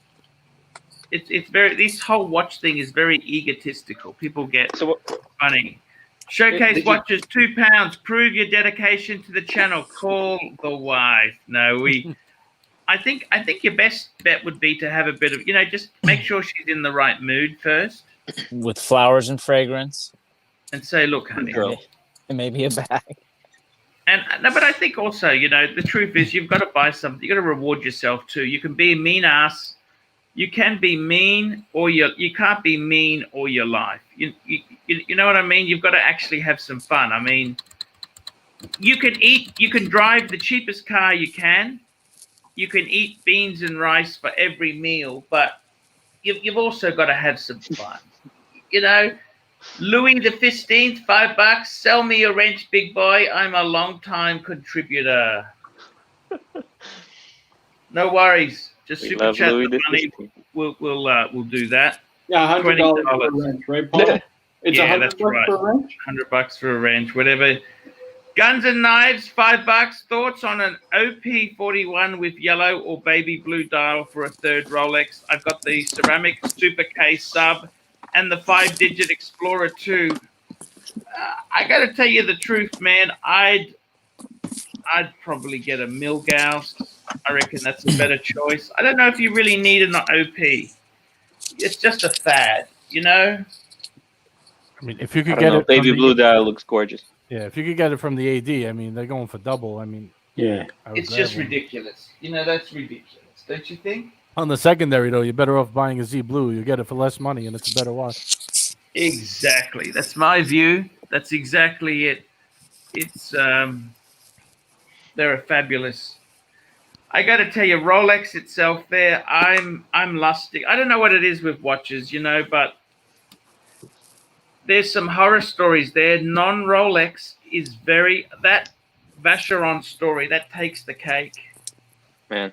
it's very, this whole watch thing is very egotistical. People get funny. Showcase watches, £2. Prove your dedication to the channel. Call the wife. No, I think your best bet would be to have a bit of, just make sure she's in the right mood first. With flowers and fragrance. And say, look, honey. It may be a bag. And no, but I think also, the truth is you've got to buy something. You've got to reward yourself too. You can be a mean ass. You can be mean or you can't be mean all your life. You know what I mean? You've got to actually have some fun. I mean, you can drive the cheapest car you can. You can eat beans and rice for every meal, but you've also got to have some fun. Louis the 15th, $5. Sell me a wrench, big boy. I'm a long-time contributor. No worries. Just super chat the money. We'll do that. Yeah, $100 for a wrench, right, Paul? It's yeah, $100 that's right. for a wrench? $100 for a wrench, whatever. Guns and Knives, $5. Thoughts on an OP41 with yellow or baby blue dial for a third Rolex? I've got the ceramic Super K sub and the 5-digit Explorer 2. I got to tell you the truth, man. I'd probably get a Milgauss. I reckon that's a better choice. I don't know if you really need an OP. It's just a fad, I mean, if you could get it, baby blue dial looks gorgeous. Yeah, if you could get it from the AD, I mean, they're going for double. I mean, yeah, it's just ridiculous. That's ridiculous, don't you think? On the secondary, though, you're better off buying a Z Blue. You get it for less money, and it's a better watch. Exactly. That's my view. That's exactly it. It's they're a fabulous. I got to tell you, Rolex itself. I'm lusty. I don't know what it is with watches, but there's some horror stories there. Non-Rolex is that Vacheron story that takes the cake. Man.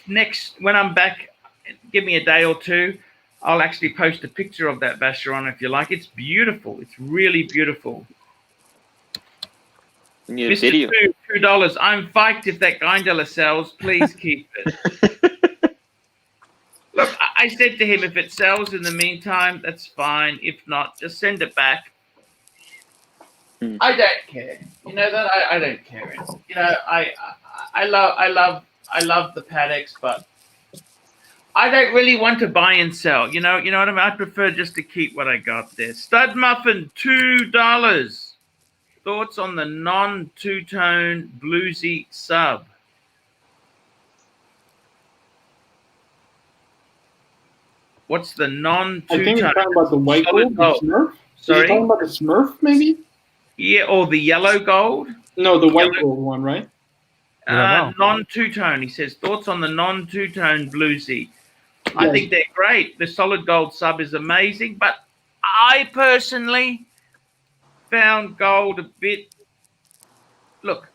Next, when I'm back, give me a day or two. I'll actually post a picture of that Vacheron if you like. It's beautiful. It's really beautiful. Mr. Video. $2. I'm fiked if that Gindela sells. Please keep it. Look, I said to him, if it sells in the meantime, that's fine. If not, just send it back. I don't care. That I don't care. I love the Pateks, but I don't really want to buy and sell. You know what I mean? I prefer just to keep what I got there. Stud muffin, $2. Thoughts on the non-two-tone bluesy sub? What's the non-two-tone? I think you're talking about the white gold, the Smurf. Sorry? Are you talking about the Smurf, maybe? Yeah, or the yellow gold? No, the white gold one, right? Non-two-tone. He says, thoughts on the non-two-tone bluesy? I think they're great. The solid gold sub is amazing, but I personally found gold a bit. Look,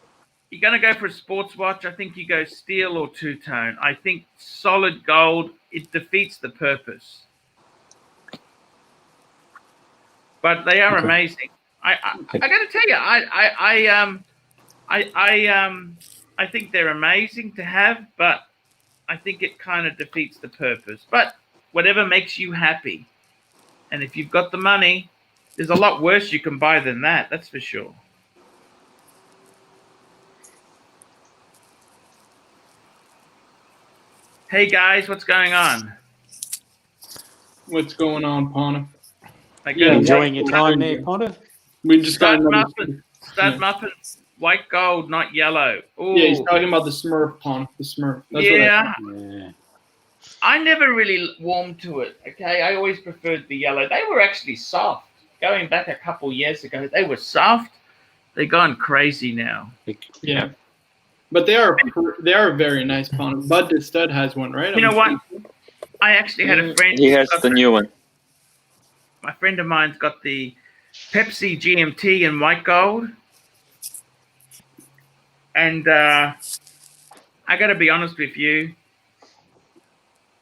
you're going to go for a sports watch. I think you go steel or two-tone. I think solid gold, it defeats the purpose. But they are amazing. I got to tell you, I think they're amazing to have, but I think it kind of defeats the purpose. But whatever makes you happy. And if you've got the money, there's a lot worse you can buy than that. That's for sure. Hey, guys, what's going on? What's going on, Pontiff? Enjoying your time there, Pontiff? We just got Stud muffin, white gold, not yellow. Ooh. Yeah, he's talking about the Smurf, Pontiff, the Smurf. That's yeah. I never really warmed to it, okay? I always preferred the yellow. They were actually soft. Going back a couple years ago, they were soft. They've gone crazy now. Yeah. But they are very nice, Pontiff. Bud the Stud has one, right? You know what? I actually had a friend. He has the new one. My friend of mine's got the Pepsi GMT in white gold. And I got to be honest with you.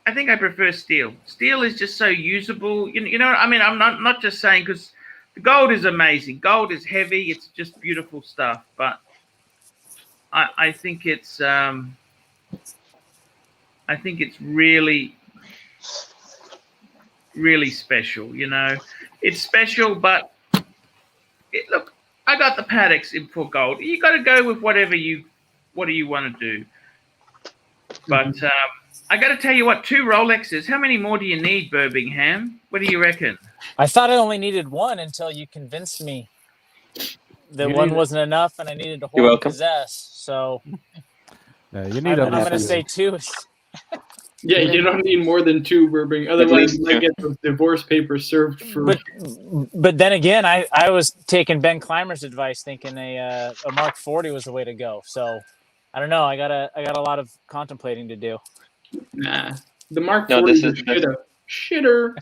I think I prefer steel. Steel is just so usable. You know, I mean, I'm not just saying because the gold is amazing. Gold is heavy. It's just beautiful stuff. But I think it's really, really special. You know, it's special. But look, I got the Pateks in for gold. You got to go with what do you want to do? But I got to tell you what, 2 Rolexes. How many more do you need, Birmingham? What do you reckon? I thought I only needed one until you convinced me that one wasn't enough and I needed to hold and possess. So you need I'm going to say 2. Yeah, you don't need more than 2, Birmingham. Otherwise, you might get those divorce papers served for. But then again, I was taking Ben Clymer's advice, thinking a Mark 40 was the way to go. So I don't know. I got a lot of contemplating to do. Nah, the Mark 40 is shitter.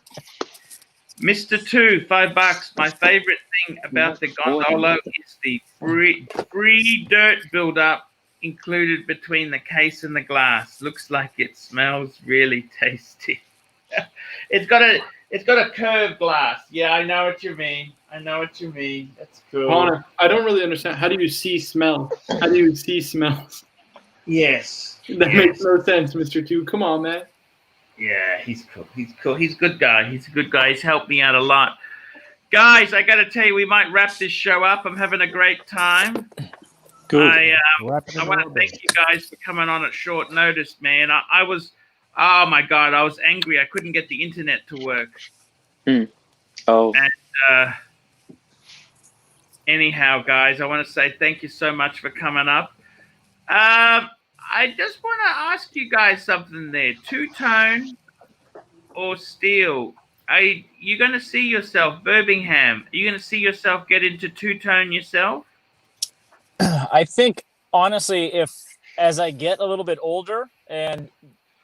Mr. 2, $5. My favorite thing about the gondola is the free dirt buildup included between the case and the glass. Looks like it smells really tasty. It's got a curved glass. Yeah, I know what you mean. That's cool. Connor, I don't really understand. How do you see smell? How do you see smells? Yes. That makes no sense, Mr. 2. Come on, man. Yeah, he's cool. He's a good guy. He's helped me out a lot. Guys, I got to tell you, we might wrap this show up. I'm having a great time. Good. I want to thank you guys for coming on at short notice, man. I was, oh my God, I was angry. I couldn't get the internet to work. Oh. And anyhow, guys, I want to say thank you so much for coming up. I just want to ask you guys something there. Two-tone or steel? Are you going to see yourself, Birmingham, are you going to see yourself get into two-tone yourself? I think, honestly, if as I get a little bit older and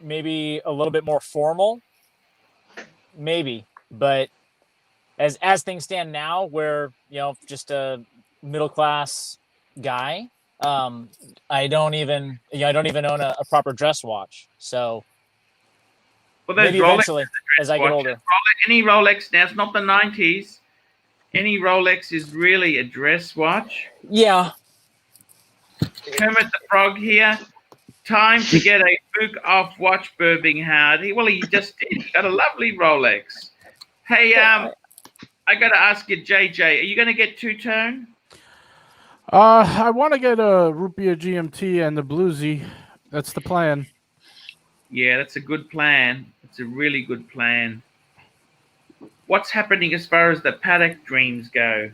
maybe a little bit more formal, maybe. But as things stand now, where, just a middle-class guy, I don't even own a proper dress watch. So maybe Rolex eventually as I get older. Any Rolex, now it's not the 90s. Any Rolex is really a dress watch. Yeah. Kermit the Frog here. Time to get a book off watch, Birmingham. Well, he just did. He got a lovely Rolex. Hey, I got to ask you, JJ, are you going to get two-tone? I want to get a Rupia GMT and the Bluesy. That's the plan. Yeah, that's a good plan. It's a really good plan. What's happening as far as the Patek dreams go?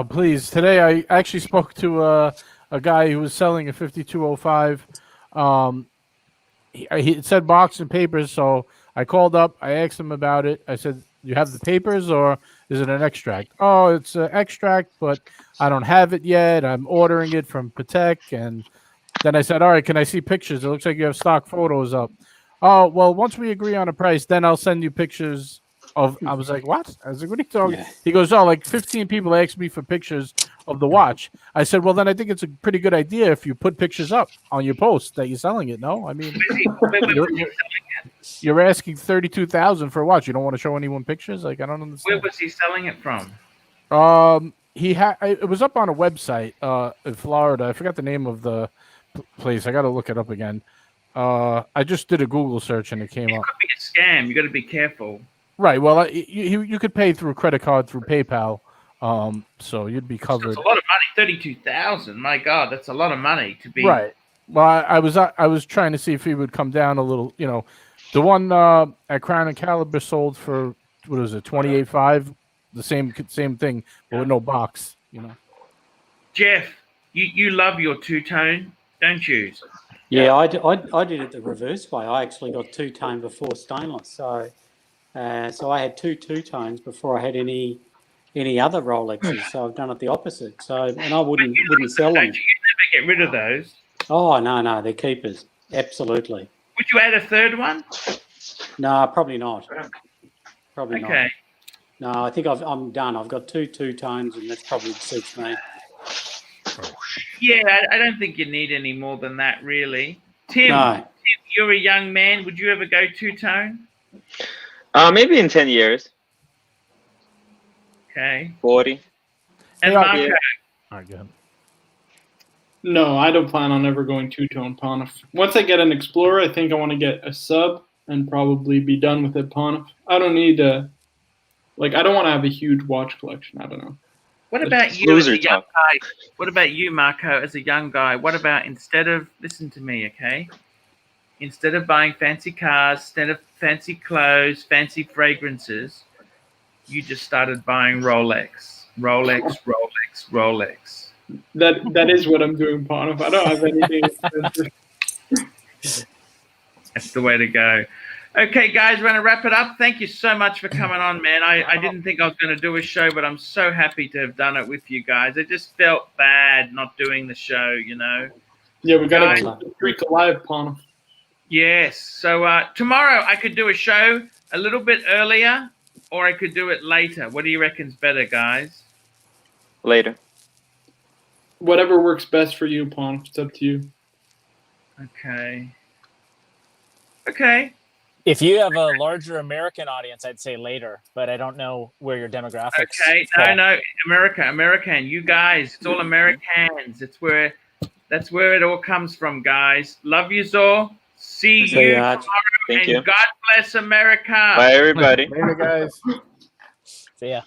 Please. Today I actually spoke to a guy who was selling a 5205. He said box and papers, so I called up. I asked him about it. I said, "You have the papers, or is it an extract?" "Oh, it's an extract, but I don't have it yet. I'm ordering it from Patek." And then I said, "All right, can I see pictures? It looks like you have stock photos up." "Oh, well, once we agree on a price, then I'll send you pictures of." I was like, "What?" I was like, "What are you talking?" Yeah. He goes, "Oh, like 15 people asked me for pictures of the watch." I said, "Well, then I think it's a pretty good idea if you put pictures up on your post that you're selling it." No, I mean, you're asking 32,000 for a watch. You don't want to show anyone pictures? Like, I don't Where understand. was he selling it from? He had it was up on a website in Florida. I forgot the name of the place. I got to look it up again. I just did a Google search and it came It up. could be a scam. You got to be careful. Right. Well, you could pay through credit card through PayPal. So you'd be That's covered. a lot of money. 32,000. My God, that's a lot of money to be. Right. Well, I was trying to see if he would come down a little. You know, the one at Crown and Caliber sold for what was it, 28.5? The same thing, but with no box. You know. Jeff, you love your two-tone, don't you? Yeah, I did it the reverse way. I actually got two-tone before stainless. So I had two tones before I had any other Rolexes. So I've done it the opposite. So and I wouldn't sell them. You never get rid of those. Oh no, they're keepers. Absolutely. Would you add a third one? No, probably not. Probably not. Okay. No, I think I'm done. I've got two tones, and that's probably suits me. Yeah, I don't think you need any more than that, really. Tim, you're a young man. Would you ever go two-tone? Maybe in 10 years. Okay. 40. And Yeah. Marco, All right, good. No, I don't plan on ever going two-tone Pontiff. Once I get an Explorer, I think I want to get a sub and probably be done with it Pontiff. I don't need I don't want to have a huge watch collection. I don't know. what about you as a young guy? What about you, Marco, as a young guy? What about listen to me, okay? Instead of buying fancy cars, instead of fancy clothes, fancy fragrances, you just started buying Rolex. That is what I'm doing, Pontiff. I don't have anything expensive. That's the way to go. Okay, guys, we're going to wrap it up. Thank you so much for coming on, man. I didn't think I was going to do a show, but I'm so happy to have done it with you guys. I just felt bad not doing the show, you know. Yeah, we got to keep the streak alive, Pontiff. Yes. So tomorrow I could do a show a little bit earlier, or I could do it later. What do you reckon's better, guys? Later. Whatever works best for you, Pontiff. It's up to you. Okay. If you have a larger American audience, I'd say later, but I don't know where your demographics. Okay. No, American. You guys, it's all Americans. That's where it all comes from, guys. Love you all. See you tomorrow. Thank you. God bless America. Bye, everybody. Later, guys. See ya.